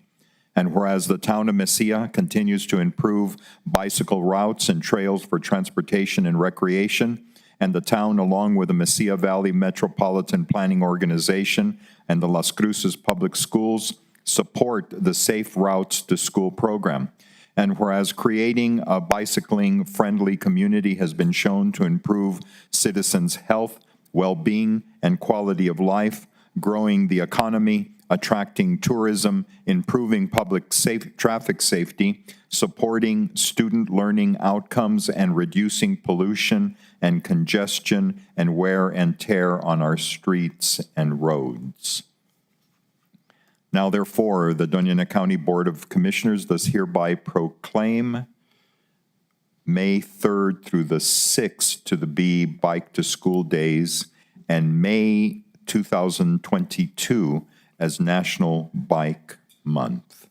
And whereas the town of Mesilla continues to improve bicycle routes and trails for transportation and recreation, and the town, along with the Mesilla Valley Metropolitan Planning Organization and the Las Cruces Public Schools, support the Safe Routes to School program. And whereas creating a bicycling-friendly community has been shown to improve citizens' health, well-being, and quality of life, growing the economy, attracting tourism, improving public traffic safety, supporting student learning outcomes, and reducing pollution and congestion and wear and tear on our streets and roads. Now, therefore, the Doña Ana County Board of Commissioners does hereby proclaim May 3rd through the 6th to be Bike to School Days and May 2022 as National Bike Month.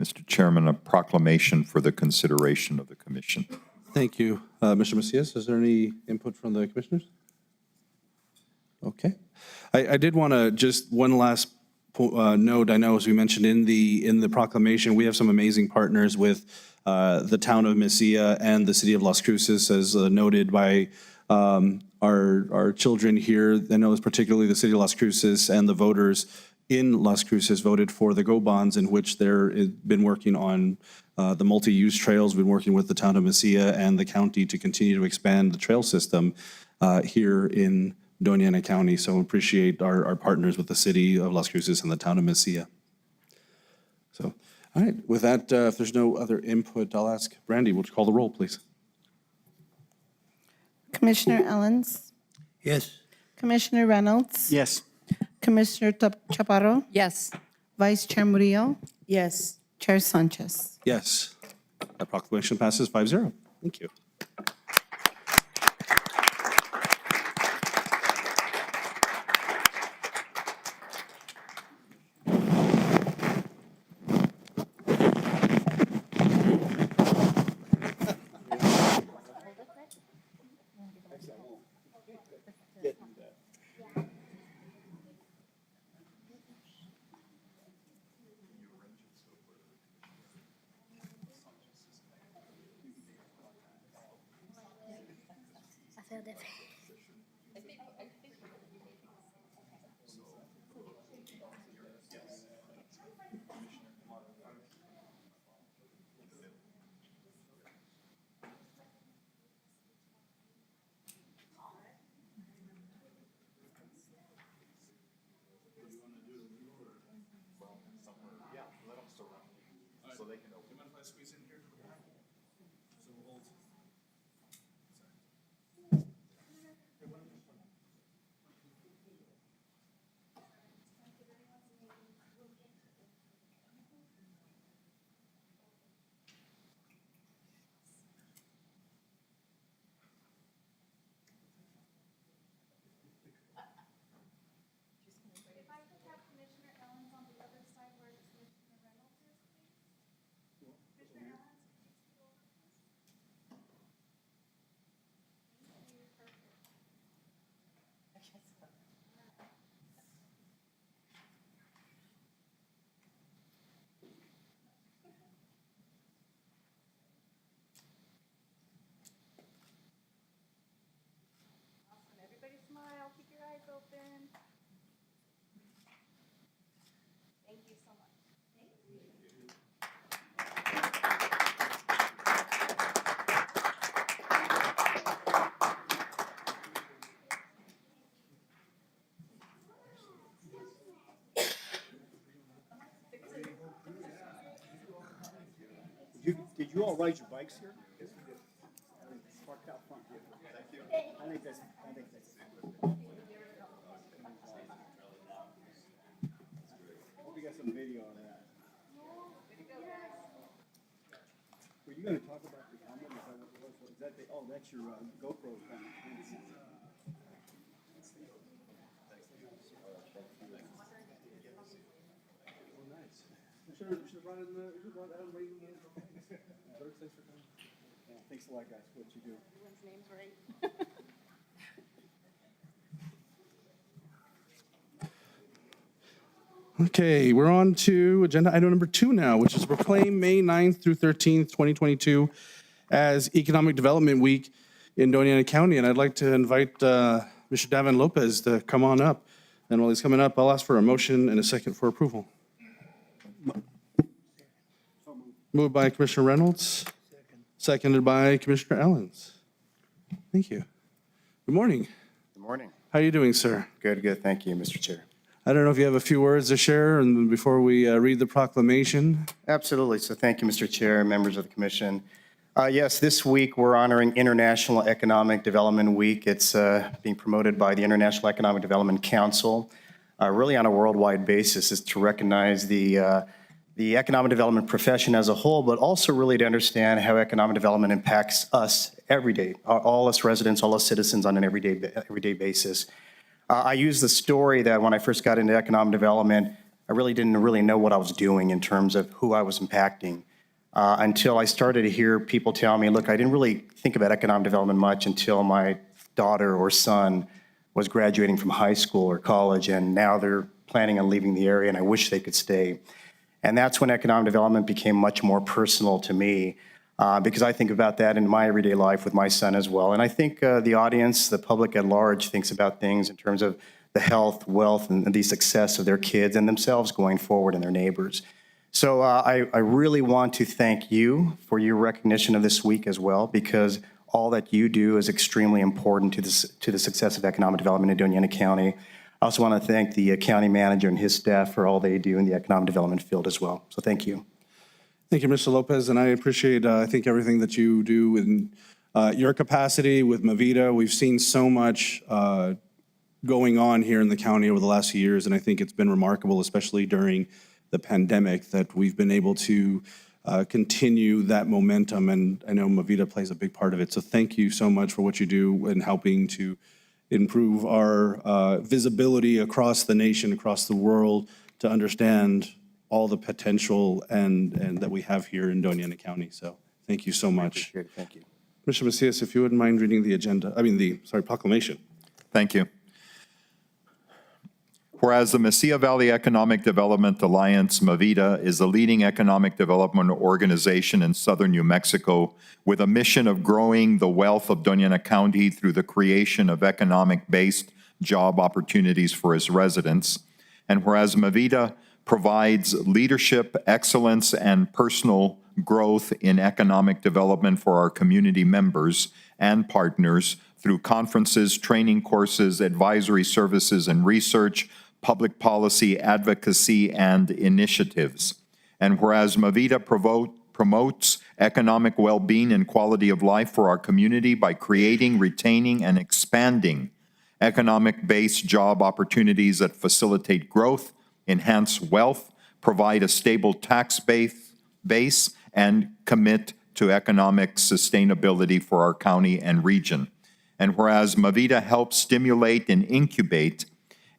Mr. Chairman, a proclamation for the consideration of the commission. Thank you. Mr. Macias, is there any input from the commissioners? Okay. I did want to just one last note. I know, as we mentioned in the proclamation, we have some amazing partners with the town of Mesilla and the city of Las Cruces, as noted by our children here. I know particularly the city of Las Cruces and the voters in Las Cruces voted for the GO bonds, in which they've been working on the multi-use trails, been working with the town of Mesilla and the county to continue to expand the trail system here in Doña Ana County. So appreciate our partners with the city of Las Cruces and the town of Mesilla. So, all right, with that, if there's no other input, I'll ask Brandy, would you call the roll, please? Commissioner Ellens, Yes. Commissioner Reynolds, Yes. Commissioner Chaparro, Yes. Vice Chair Murillo, Yes. Chair Sanchez. Yes. That proclamation passes 5-0. Thank you. I feel different. Everybody smile, keep your eyes open. Thank you so much. Did you all ride your bikes here? Yes, we did. Parked out front here. Thank you. I think that's. Hope you got some video of that. Were you gonna talk about the helmet? Is that what it was? Is that oh, that's your GoPro kind of thing. Should run in the. Thanks for coming. Yeah, thanks a lot, guys, for what you do. Everyone's name's right. Okay, we're on to agenda item number 2 now, which is proclaim May 9th through 13th, 2022 as Economic Development Week in Doña Ana County. And I'd like to invite Mr. Davin Lopez to come on up. And while he's coming up, I'll ask for a motion and a second for approval. Moved by Commissioner Reynolds, seconded by Commissioner Ellens. Thank you. Good morning. Good morning. How are you doing, sir? Good. Thank you, Mr. Chair. I don't know if you have a few words to share and before we read the proclamation. Absolutely. So thank you, Mr. Chair, members of the commission. Yes, this week we're honoring International Economic Development Week. It's being promoted by the International Economic Development Council, really on a worldwide basis, is to recognize the economic development profession as a whole, but also really to understand how economic development impacts us every day, all us residents, all us citizens on an everyday basis. I use the story that when I first got into economic development, I really didn't know what I was doing in terms of who I was impacting until I started to hear people tell me, look, I didn't really think about economic development much until my daughter or son was graduating from high school or college, and now they're planning on leaving the area, and I wish they could stay. And that's when economic development became much more personal to me, because I think about that in my everyday life with my son as well. And I think the audience, the public at large, thinks about things in terms of the health, wealth, and the success of their kids and themselves going forward and their neighbors. So I really want to thank you for your recognition of this week as well, because all that you do is extremely important to the success of economic development in Doña Ana County. I also want to thank the county manager and his staff for all they do in the economic development field as well. So thank you. Thank you, Mr. Lopez, and I appreciate, I think, everything that you do in your capacity with Mavita. We've seen so much going on here in the county over the last few years, and I think it's been remarkable, especially during the pandemic, that we've been able to continue that momentum, and I know Mavita plays a big part of it. So thank you so much for what you do in helping to improve our visibility across the nation, across the world, to understand all the potential and that we have here in Doña Ana County. So thank you so much. Thank you. Commissioner Macias, if you wouldn't mind reading the proclamation. Thank you. Whereas the Mesilla Valley Economic Development Alliance, Mavita, is a leading economic development organization in southern New Mexico with a mission of growing the wealth of Doña Ana County through the creation of economic-based job opportunities for its residents. And whereas Mavita provides leadership, excellence, and personal growth in economic development for our community members and partners through conferences, training courses, advisory services, and research, public policy, advocacy, and initiatives. And whereas Mavita promotes economic well-being and quality of life for our community by creating, retaining, and expanding economic-based job opportunities that facilitate growth, enhance wealth, provide a stable tax base, and commit to economic sustainability for our county and region. And whereas Mavita helps stimulate and incubate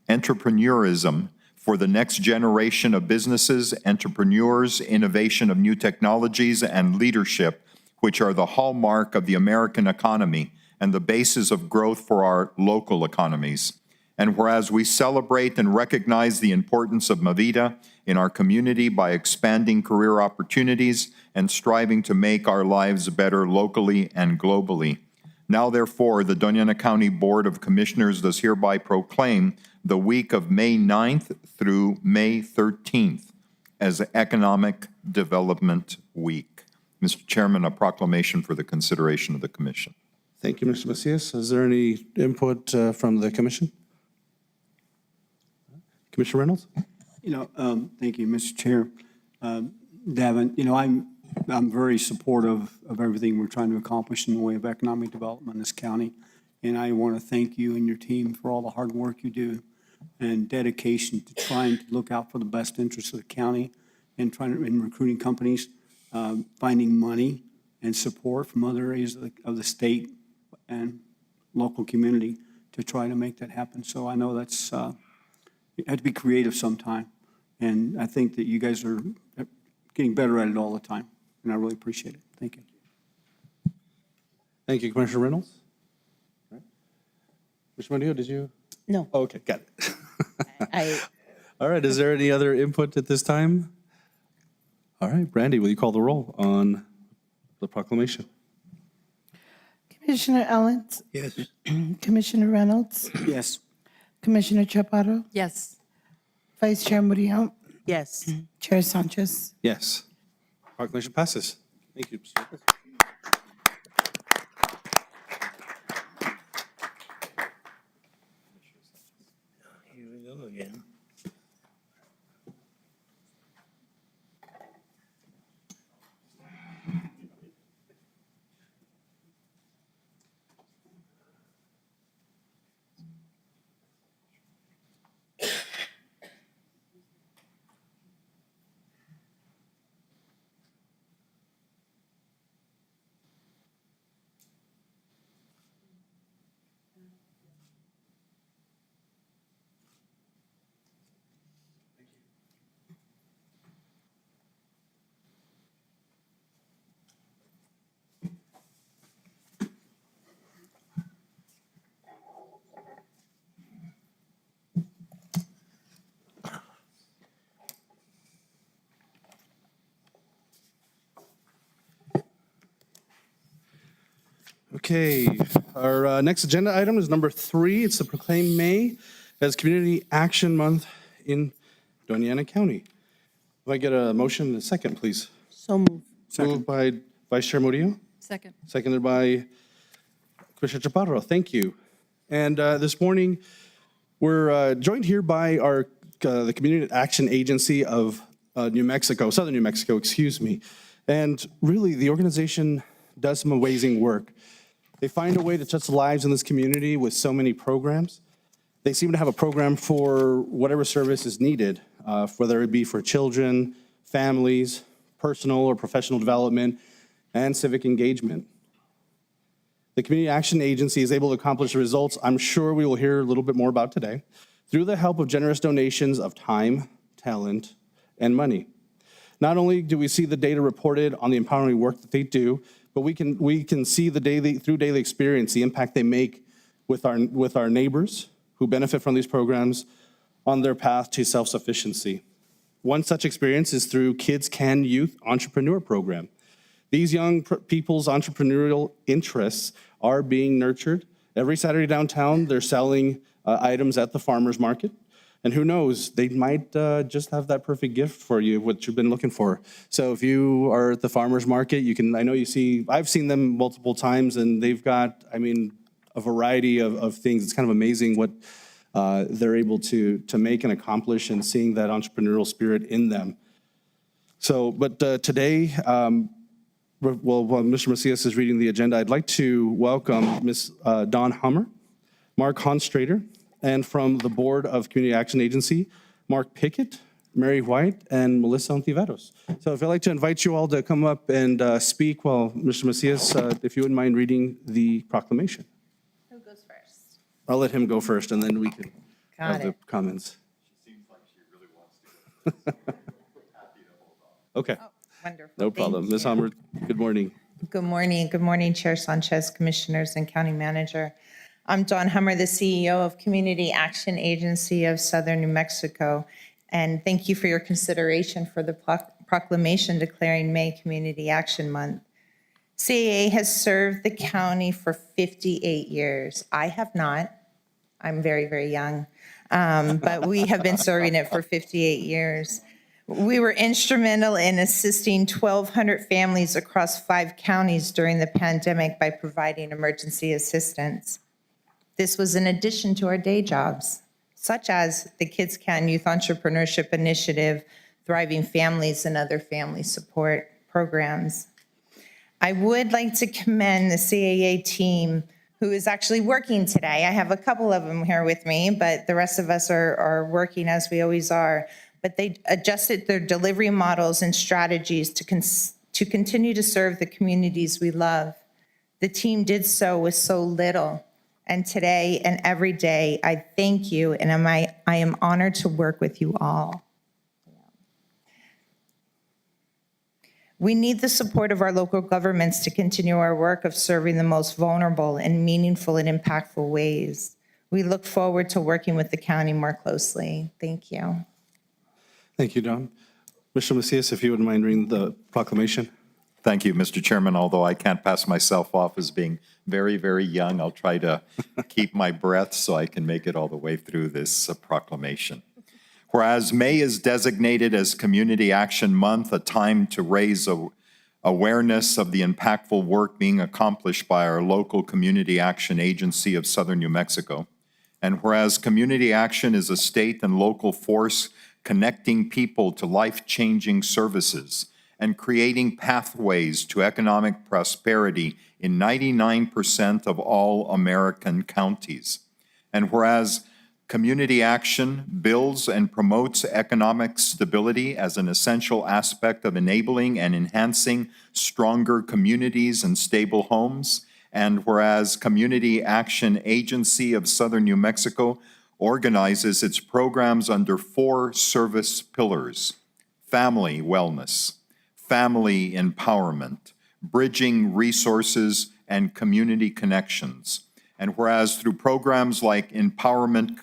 entrepreneurism for the next generation of businesses, entrepreneurs, innovation of new technologies, and leadership, which are the hallmark of the American economy and the basis of growth for our local economies. And whereas we celebrate and recognize the importance of Mavita in our community by expanding career opportunities and striving to make our lives better locally and globally. Now, therefore, the Doña Ana County Board of Commissioners does hereby proclaim the week of May 9th through May 13th as Economic Development Week. Mr. Chairman, a proclamation for the consideration of the Commission. Thank you, Mr. Macias. Is there any input from the Commission? Commissioner Reynolds? Thank you, Mr. Chair. Davin, I'm very supportive of everything we're trying to accomplish in the way of economic development in this county. And I want to thank you and your team for all the hard work you do and dedication to trying to look out for the best interests of the county and in recruiting companies, finding money and support from other areas of the state and local community to try to make that happen. So I know that's, you have to be creative sometime. And I think that you guys are getting better at it all the time. And I really appreciate it. Thank you. Thank you, Commissioner Reynolds. All right. Commissioner Murillo, did you? No. Oh, okay, got it. All right, is there any other input at this time? All right, Brandy, will you call the roll on the proclamation? Commissioner Ellens? Yes. Commissioner Reynolds? Yes. Commissioner Chaparro? Yes. Vice Chair Murillo? Yes. Chair Sanchez? Yes. Proclamation passes. Thank you, Mr. Lopez. Here we go again. Okay, our next agenda item is number 3. It's to proclaim May as Community Action Month in Doña Ana County. If I get a motion and a second, please. So moved. Moved by Vice Chair Murillo, Second. seconded by Commissioner Chaparro. Thank you. And this morning, we're joined here by our the Community Action Agency of New Mexico, Southern New Mexico, excuse me. And really, the organization does some amazing work. They find a way to touch lives in this community with so many programs. They seem to have a program for whatever service is needed, whether it be for children, families, personal or professional development, and civic engagement. The Community Action Agency is able to accomplish the results I'm sure we will hear a little bit more about today through the help of generous donations of time, talent, and money. Not only do we see the data reported on the empowering work that they do, but we can see through daily experience the impact they make with our neighbors who benefit from these programs on their path to self-sufficiency. One such experience is through Kids Can Youth Entrepreneur Program. These young people's entrepreneurial interests are being nurtured. Every Saturday downtown, they're selling items at the farmer's market. And who knows, they might just have that perfect gift for you, what you've been looking for. So if you are at the farmer's market, I've seen them multiple times, and they've got, a variety of things. It's kind of amazing what they're able to make and accomplish, and seeing that entrepreneurial spirit in them. So, but today, while Mr. Macias is reading the agenda, I'd like to welcome Ms. Dawn Hummer, Mark Honstrader, and from the Board of Community Action Agency, Mark Pickett, Mary White, and Melissa Ontiveros. So if I'd like to invite you all to come up and speak while Mr. Macias, if you wouldn't mind reading the proclamation. Who goes first? I'll let him go first, and then we can have the comments. She seems like she really wants to. Okay. Oh, wonderful. No problem. Ms. Hummer, good morning. Good morning. Good morning, Chair Sanchez, Commissioners, and County Manager. I'm Dawn Hummer, the CEO of Community Action Agency of Southern New Mexico, and thank you for your consideration for the proclamation declaring May Community Action Month. CAA has served the county for 58 years. I have not. I'm very, very young, but we have been serving it for 58 years. We were instrumental in assisting 1,200 families across 5 counties during the pandemic by providing emergency assistance. This was in addition to our day jobs, such as the Kids Can Youth Entrepreneurship Initiative, Thriving Families, and other family support programs. I would like to commend the CAA team who is actually working today. I have a couple of them here with me, but the rest of us are working as we always are. But they adjusted their delivery models and strategies to continue to serve the communities we love. The team did so with so little. And today and every day, I thank you, and I am honored to work with you all. We need the support of our local governments to continue our work of serving the most vulnerable in meaningful and impactful ways. We look forward to working with the county more closely. Thank you. Thank you, Dawn. Mr. Macias, if you wouldn't mind reading the proclamation. Thank you, Mr. Chairman. Although I can't pass myself off as being very, very young, I'll try to keep my breath so I can make it all the way through this proclamation. Whereas May is designated as Community Action Month, a time to raise awareness of the impactful work being accomplished by our local Community Action Agency of Southern New Mexico. And whereas Community Action is a state and local force connecting people to life-changing services and creating pathways to economic prosperity in 99% of all American counties. And whereas Community Action builds and promotes economic stability as an essential aspect of enabling and enhancing stronger communities and stable homes, and whereas Community Action Agency of Southern New Mexico organizes its programs under 4 service pillars: family wellness, family empowerment, bridging resources, and community connections. And whereas through programs like Empowerment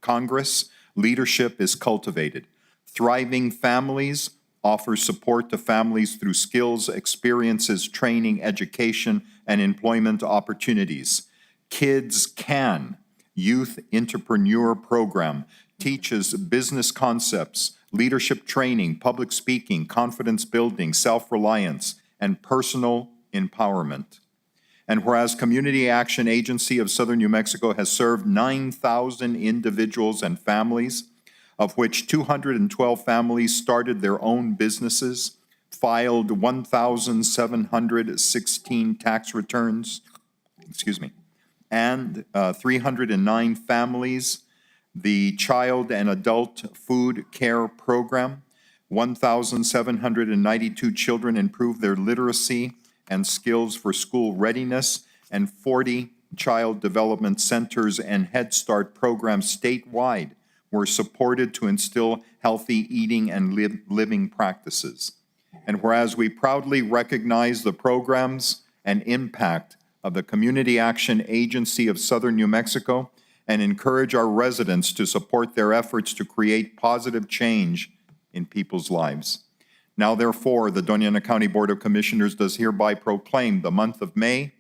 Congress, leadership is cultivated. Thriving Families offers support to families through skills, experiences, training, education, and employment opportunities. Kids Can Youth Entrepreneur Program teaches business concepts, leadership training, public speaking, confidence building, self-reliance, and personal empowerment. And whereas Community Action Agency of Southern New Mexico has served 9,000 individuals and families, of which 212 families started their own businesses, filed 1,716 tax returns, and 309 families, the Child and Adult Food Care Program, 1,792 children improved their literacy and skills for school readiness, and 40 child development centers and Head Start programs statewide were supported to instill healthy eating and living practices. And whereas we proudly recognize the programs and impact of the Community Action Agency of Southern New Mexico and encourage our residents to support their efforts to create positive change in people's lives. Now, therefore, the Doña Ana County Board of Commissioners does hereby proclaim the month of May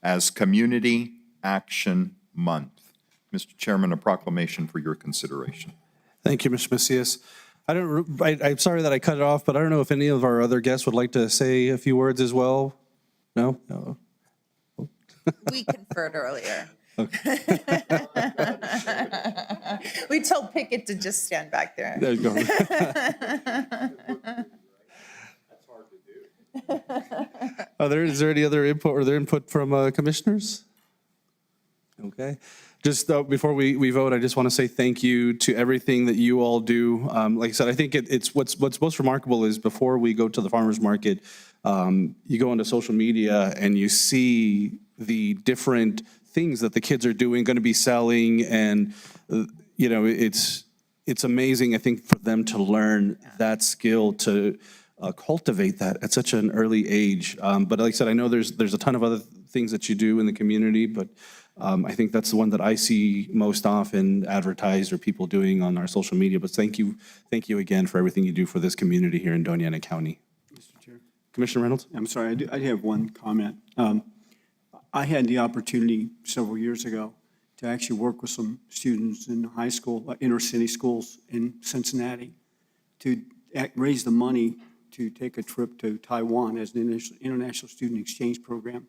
as Community Action Month. Mr. Chairman, a proclamation for your consideration. Thank you, Mr. Macias. I'm sorry that I cut it off, but I don't know if any of our other guests would like to say a few words as well. No? No. We conferred earlier. We told Pickett to just stand back there. There you go. Is there any other input or their input from commissioners? Okay. Just before we vote, I just want to say thank you to everything that you all do. Like I said, I think it's what's most remarkable is before we go to the farmer's market, you go onto social media and you see the different things that the kids are doing, going to be selling, and it's amazing, I think, for them to learn that skill, to cultivate that at such an early age. But like I said, I know there's a ton of other things that you do in the community, but I think that's the one that I see most often advertised or people doing on our social media. But thank you again for everything you do for this community here in Doña Ana County. Mr. Chair. Commissioner Reynolds? I'm sorry, I have one comment. I had the opportunity several years ago to actually work with some students in high school, inner city schools in Cincinnati, to raise the money to take a trip to Taiwan as an international student exchange program.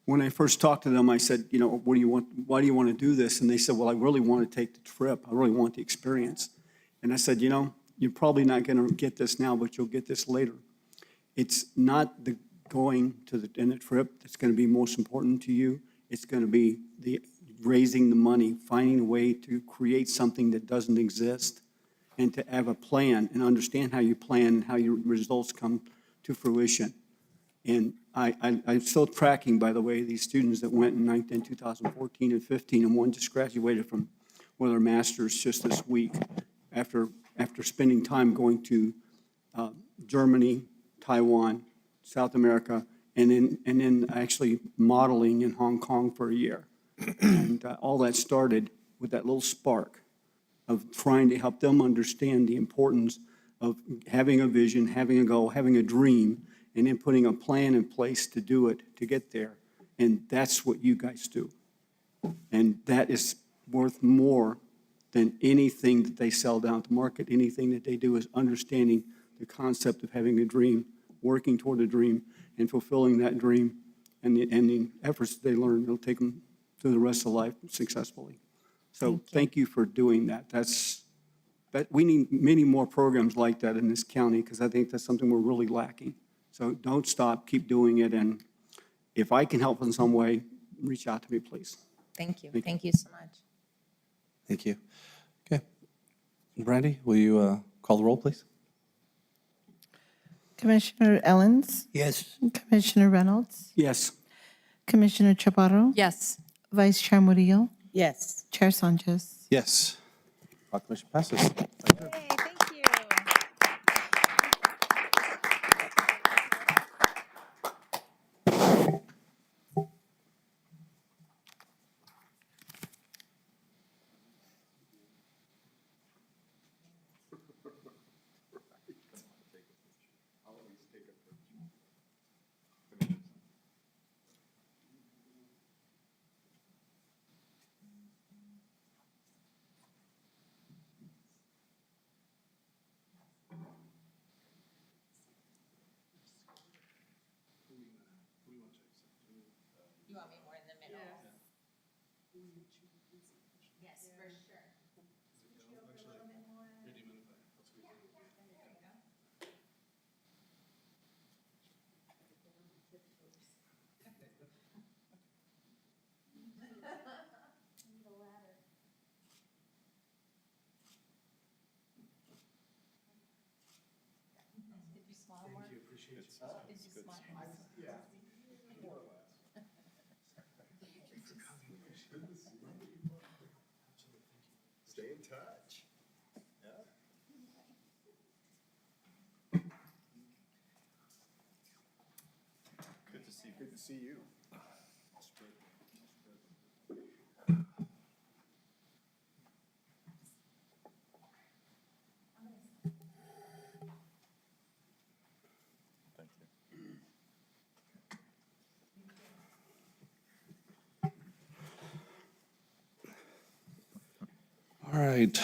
When I first talked to them, I said, what do you want? Why do you want to do this? And they said, well, I really want to take the trip. I really want the experience. And I said, you're probably not going to get this now, but you'll get this later. It's not the going to the trip that's going to be most important to you. It's going to be the raising the money, finding a way to create something that doesn't exist, and to have a plan and understand how you plan and how your results come to fruition. And I'm still tracking, by the way, these students that went in 2014 and 15, and one just graduated from one of their masters just this week after spending time going to Germany, Taiwan, South America, and then actually modeling in Hong Kong for a year. And all that started with that little spark of trying to help them understand the importance of having a vision, having a goal, having a dream, and then putting a plan in place to do it, to get there. And that's what you guys do. And that is worth more than anything that they sell down at the market. Anything that they do is understanding the concept of having a dream, working toward a dream, and fulfilling that dream, and the efforts they learn, it'll take them through the rest of life successfully. So thank you for doing that. We need many more programs like that in this county, because I think that's something we're really lacking. So don't stop, keep doing it, and if I can help in some way, reach out to me, please. Thank you. Thank you so much. Thank you. Okay. Brandy, will you call the roll, please? Commissioner Ellens? Yes. Commissioner Reynolds? Yes. Commissioner Chaparro? Yes. Vice Chair Murillo? Yes. Chair Sanchez? Yes. Proclamation passes. Yay, thank you. You want me more in the middle? Yes, for sure. Stay in touch. Good to see you. Good to see you. Thank you. All right.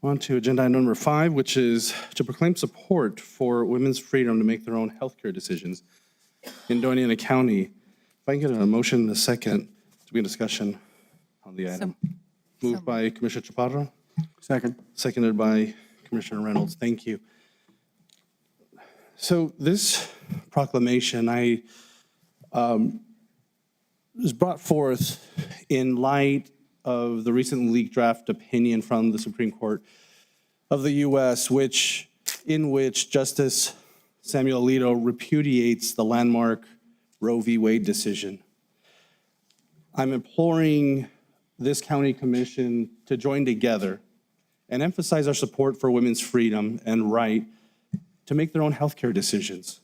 On to agenda item number 5, which is to proclaim support for women's freedom to make their own healthcare decisions in Doña County. If I can get a motion in a second to begin discussion on the item. Moved by Commissioner Chaparro, Second. seconded by Commissioner Reynolds. Thank you. So this proclamation, was brought forth in light of the recent leaked draft opinion from the Supreme Court of the U.S., in which Justice Samuel Alito repudiates the landmark Roe v. Wade decision. I'm imploring this county commission to join together and emphasize our support for women's freedom and right to make their own healthcare decisions.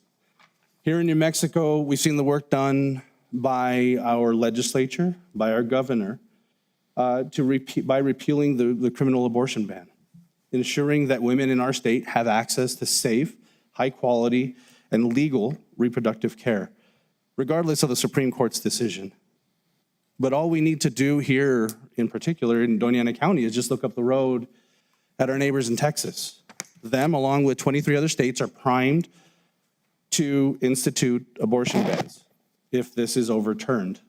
Here in New Mexico, we've seen the work done by our legislature, by our governor, by repealing the criminal abortion ban, ensuring that women in our state have access to safe, high quality, and legal reproductive care, regardless of the Supreme Court's decision. But all we need to do here, in particular in Doña County, is just look up the road at our neighbors in Texas. Them, along with 23 other states, are primed to institute abortion bans if this is overturned.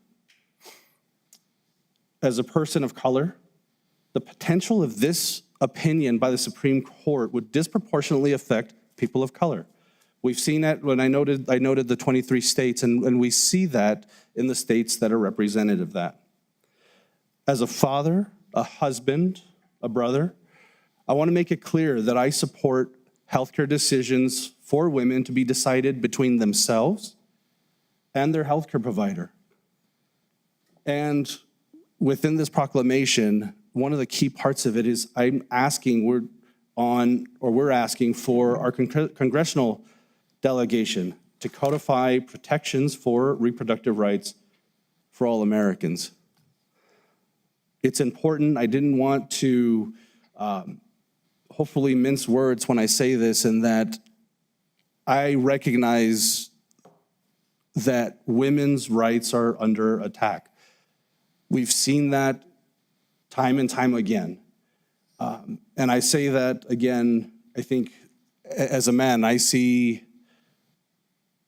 As a person of color, the potential of this opinion by the Supreme Court would disproportionately affect people of color. We've seen it when I noted the 23 states, and we see that in the states that are representative of that. As a father, a husband, a brother, I want to make it clear that I support healthcare decisions for women to be decided between themselves and their healthcare provider. And within this proclamation, one of the key parts of it is we're asking for our congressional delegation to codify protections for reproductive rights for all Americans. It's important. I didn't want to hopefully mince words when I say this, and that I recognize that women's rights are under attack. We've seen that time and time again. And I say that again, I think as a man, I see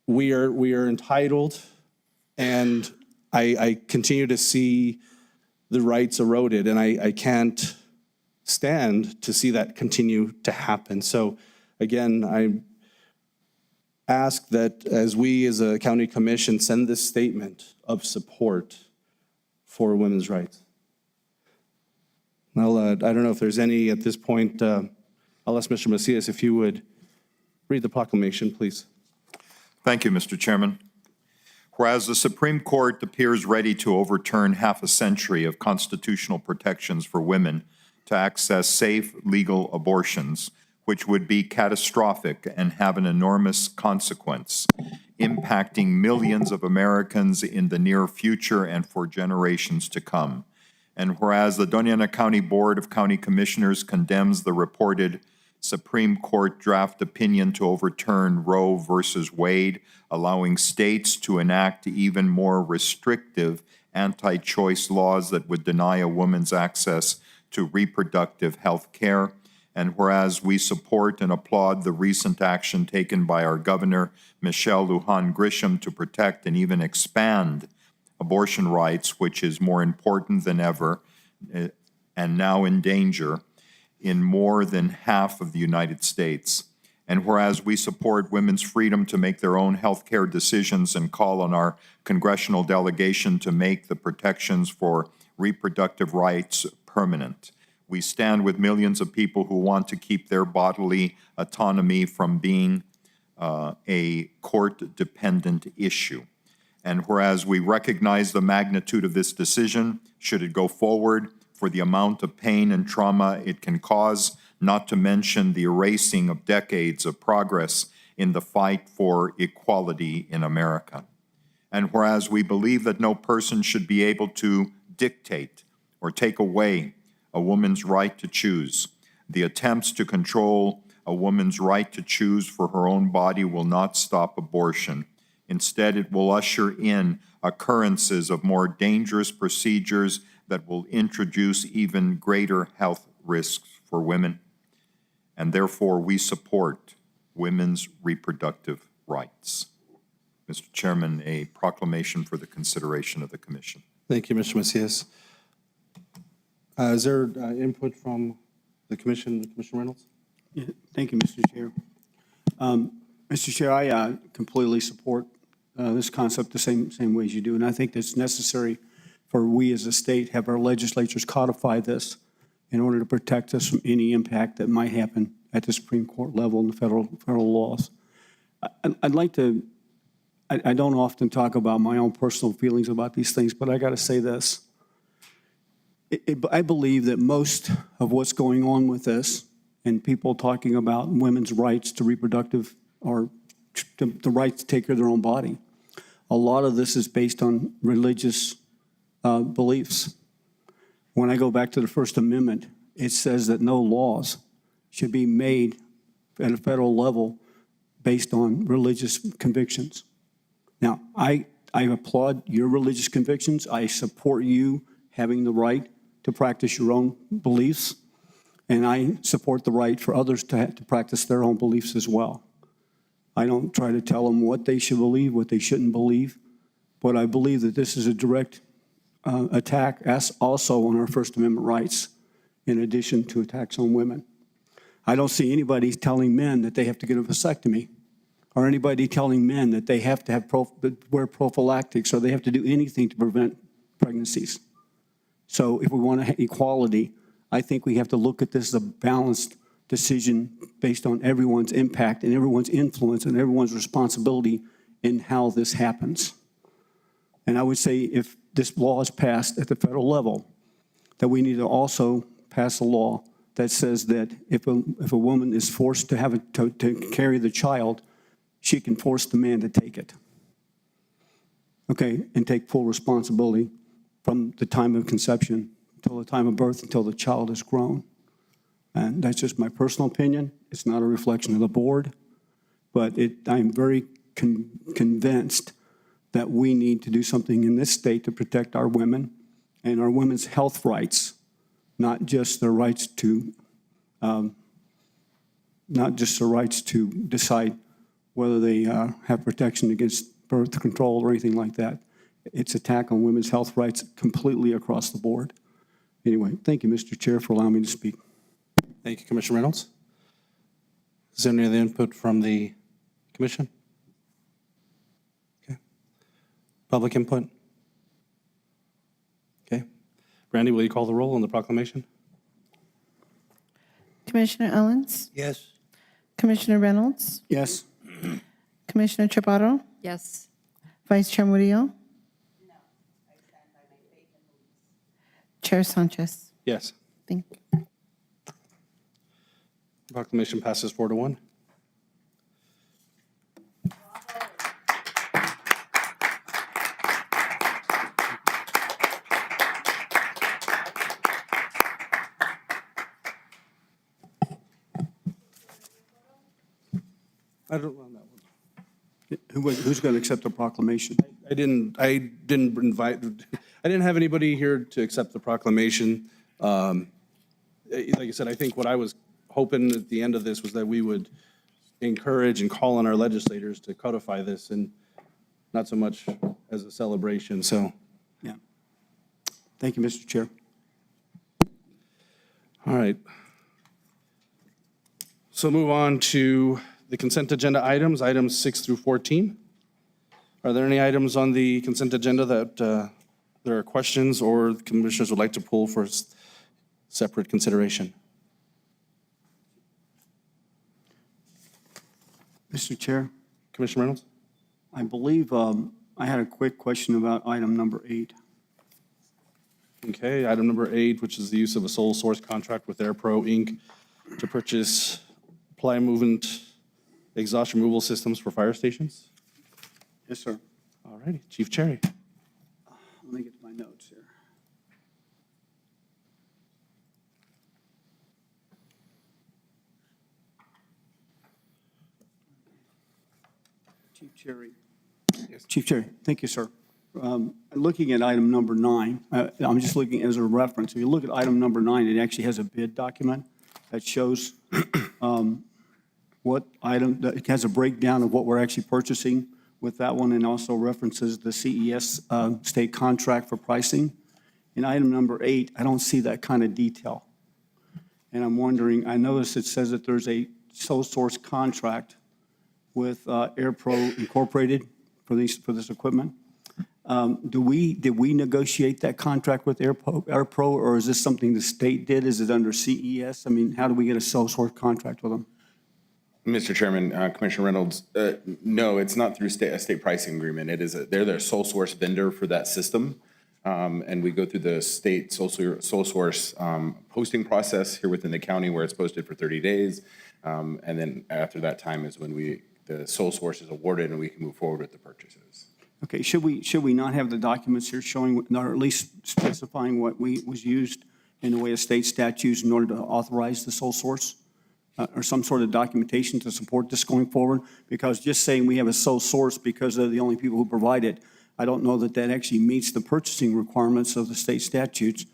we are entitled, and I continue to see the rights eroded, and I can't stand to see that continue to happen. So again, I ask that as we as a county commission send this statement of support for women's rights. Well, I don't know if there's any at this point. I'll ask Mr. Macias if you would read the proclamation, please. Thank you, Mr. Chairman. Whereas the Supreme Court appears ready to overturn half a century of constitutional protections for women to access safe, legal abortions, which would be catastrophic and have an enormous consequence, impacting millions of Americans in the near future and for generations to come. And whereas the Doña County Board of County Commissioners condemns the reported Supreme Court draft opinion to overturn Roe versus Wade, allowing states to enact even more restrictive anti-choice laws that would deny a woman's access to reproductive health care, And whereas we support and applaud the recent action taken by our Governor, Michelle Lujan Grisham, to protect and even expand abortion rights, which is more important than ever and now in danger in more than half of the United States. And whereas we support women's freedom to make their own health care decisions and call on our congressional delegation to make the protections for reproductive rights permanent. We stand with millions of people who want to keep their bodily autonomy from being a court-dependent issue. And whereas we recognize the magnitude of this decision, should it go forward, for the amount of pain and trauma it can cause, not to mention the erasing of decades of progress in the fight for equality in America. And whereas we believe that no person should be able to dictate or take away a woman's right to choose, the attempts to control a woman's right to choose for her own body will not stop abortion. Instead, it will usher in occurrences of more dangerous procedures that will introduce even greater health risks for women. And therefore, we support women's reproductive rights. Mr. Chairman, a proclamation for the consideration of the Commission. Thank you, Mr. Macias. Is there input from the Commission, Commissioner Reynolds? Yeah, thank you, Mr. Chair. Mr. Chair, I completely support this concept the same way as you do, and I think it's necessary for we as a state have our legislatures codify this in order to protect us from any impact that might happen at the Supreme Court level and the federal laws. I'd like to, I don't often talk about my own personal feelings about these things, but I got to say this. I believe that most of what's going on with this and people talking about women's rights to reproductive or the right to take care of their own body, a lot of this is based on religious beliefs. When I go back to the First Amendment, it says that no laws should be made at a federal level based on religious convictions. Now, I applaud your religious convictions. I support you having the right to practice your own beliefs, and I support the right for others to practice their own beliefs as well. I don't try to tell them what they should believe, what they shouldn't believe, but I believe that this is a direct attack also on our First Amendment rights, in addition to attacks on women. I don't see anybody telling men that they have to get a vasectomy, or anybody telling men that they have to wear prophylactics, or they have to do anything to prevent pregnancies. So if we want to have equality, I think we have to look at this as a balanced decision based on everyone's impact and everyone's influence and everyone's responsibility in how this happens. And I would say if this law is passed at the federal level, that we need to also pass a law that says that if a woman is forced to carry the child, she can force the man to take it. Okay, and take full responsibility from the time of conception until the time of birth, until the child is grown. And that's just my personal opinion. It's not a reflection of the board, but I'm very convinced that we need to do something in this state to protect our women and our women's health rights, not just their rights to, decide whether they have protection against birth control or anything like that. It's attack on women's health rights completely across the board. Anyway, thank you, Mr. Chair, for allowing me to speak. Thank you, Commissioner Reynolds. Is there any other input from the Commission? Okay. Public input? Okay. Brandy, will you call the roll on the proclamation? Commissioner Owens? Yes. Commissioner Reynolds? Yes. Commissioner Chaparro? Yes. Vice Chair Murillo? No. I stand by my faith and beliefs. Chair Sanchez? Yes. Thank you. Proclamation passes 4-1. I don't know that one. Who's going to accept the proclamation? I didn't have anybody here to accept the proclamation. Like I said, I think what I was hoping at the end of this was that we would encourage and call on our legislators to codify this and not so much as a celebration, so. Yeah. Thank you, Mr. Chair. All right. So move on to the consent agenda items, items 6 through 14. Are there any items on the consent agenda that there are questions or the commissioners would like to pull for separate consideration? Mr. Chair, Commissioner Reynolds? I believe I had a quick question about item number 8. Okay, item number 8, which is the use of a sole source contract with AirPro Inc. to purchase ply movement exhaust removal systems for fire stations. Yes, sir. All righty, Chief Cherry. Let me get to my notes here. Chief Cherry. Yes. Chief Cherry, thank you, sir. Looking at item number 9, I'm just looking as a reference. If you look at item number 9, it actually has a bid document that shows what item, it has a breakdown of what we're actually purchasing with that one, and also references the CES state contract for pricing. In item number 8, I don't see that kind of detail. And I'm wondering, I noticed it says that there's a sole source contract with AirPro Incorporated for this equipment. Did we negotiate that contract with AirPro, or is this something the state did? Is it under CES? I mean, how do we get a sole source contract with them? Mr. Chairman, Commissioner Reynolds, no, it's not through a state pricing agreement. It is they're their sole source vendor for that system, and we go through the state sole source posting process here within the county where it's posted for 30 days, and then after that time is when the sole source is awarded and we can move forward with the purchases. Okay, should we not have the documents here showing, or at least specifying what was used in the way of state statutes in order to authorize the sole source? Or some sort of documentation to support this going forward? Because just saying we have a sole source because they're the only people who provide it, I don't know that that actually meets the purchasing requirements of the state statutes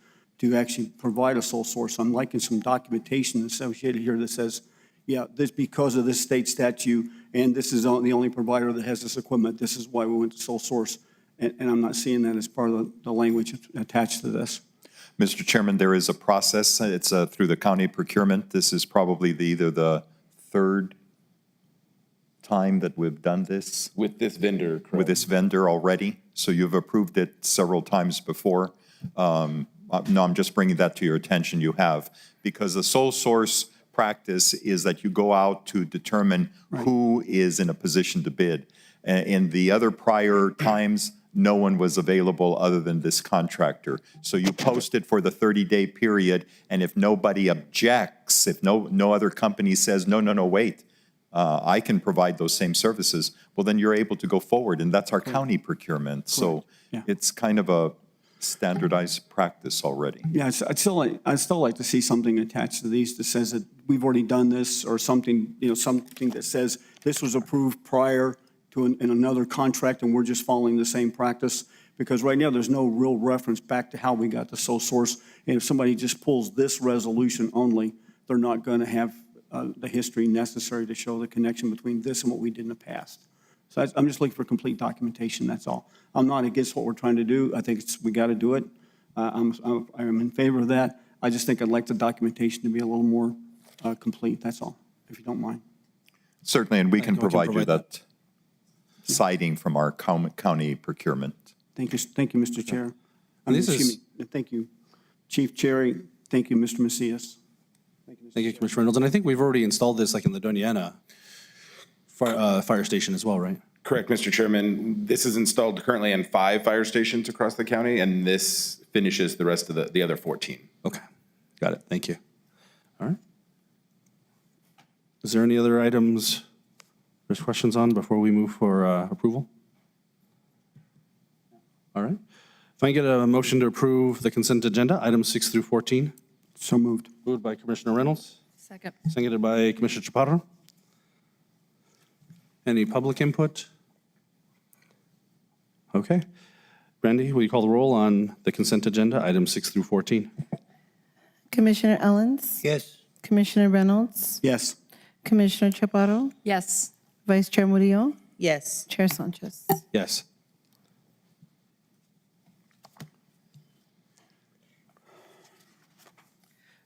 to actually provide a sole source. I'm liking some documentation associated here that says, yeah, this because of this state statute, and this is the only provider that has this equipment, this is why we went to sole source. And I'm not seeing that as part of the language attached to this. Mr. Chairman, there is a process. It's through the county procurement. This is probably either the third time that we've done this. With this vendor, correct? With this vendor already. So you've approved it several times before. No, I'm just bringing that to your attention. You have. Because the sole source practice is that you go out to determine who is in a position to bid. In the other prior times, no one was available other than this contractor. So you post it for the 30-day period, and if nobody objects, if no other company says, no, wait, I can provide those same services, well, then you're able to go forward, and that's our county procurement. So it's kind of a standardized practice already. Yeah, I'd still like to see something attached to these that says that we've already done this, or something, something that says this was approved prior to in another contract, and we're just following the same practice. Because right now, there's no real reference back to how we got the sole source. And if somebody just pulls this resolution only, they're not going to have the history necessary to show the connection between this and what we did in the past. So I'm just looking for complete documentation, that's all. I'm not against what we're trying to do. I think we got to do it. I'm in favor of that. I just think I'd like the documentation to be a little more complete, that's all, if you don't mind. Certainly, and we can provide you that citing from our county procurement. Thank you, Mr. Chair. And this is- Thank you, Chief Cherry. Thank you, Mr. Macias. Thank you, Commissioner Reynolds. And I think we've already installed this like in the Doñana fire station as well, right? Correct, Mr. Chairman. This is installed currently in 5 fire stations across the county, and this finishes the rest of the other 14. Okay, got it. Thank you. All right. Is there any other items there's questions on before we move for approval? All right. If I can get a motion to approve the consent agenda, items 6 through 14. So moved. Moved by Commissioner Reynolds. Second. Seconded by Commissioner Chaparro. Any public input? Okay. Brandy, will you call the roll on the consent agenda, items 6 through 14? Commissioner Ellens? Yes. Commissioner Reynolds, Yes. Commissioner Chaparro, Yes. Vice Chair Murillo, Yes. Chair Sanchez. Yes.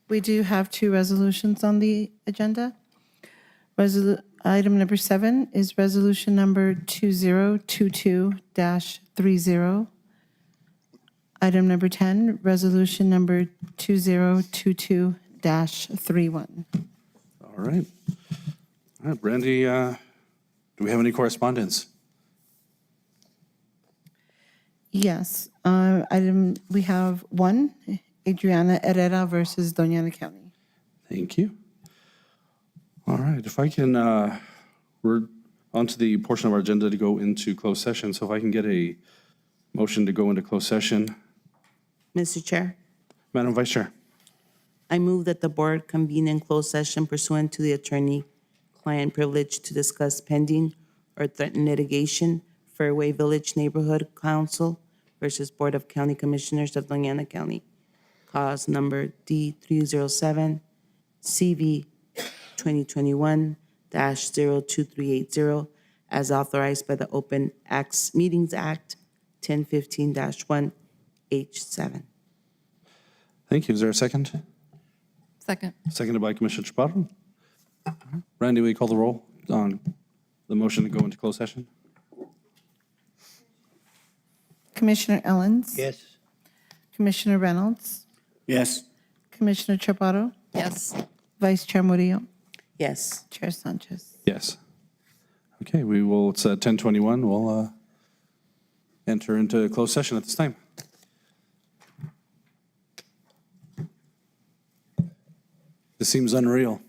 We do have two resolutions on the agenda. Item number 7 is resolution number 2022-30. Item number 10, resolution number 2022-31. All right. All right, Brandy, do we have any correspondence? Yes, we have one, Adriana Herrera versus Doña Ana County. Thank you. All right, if I can, we're on to the portion of our agenda to go into closed session. So if I can get a motion to go into closed session. Mr. Chair, Madam Vice Chair. I move that the board convene in closed session pursuant to the attorney-client privilege to discuss pending or threatened litigation, Fairway Village Neighborhood Council versus Board of County Commissioners of Doña Ana County, cause number D307, CV 2021-02380, as authorized by the Open Acts Meetings Act 1015-1 H7. Thank you. Is there a second? Second. Seconded by Commissioner Chaparro. Randy, will you call the roll on the motion to go into closed session? Commissioner Ellens? Yes. Commissioner Reynolds? Yes. Commissioner Chaparro? Yes. Vice Chair Murillo? Yes. Chair Sanchez. Yes. Okay, we will, it's 10:21. We'll enter into closed session at this time. This seems unreal.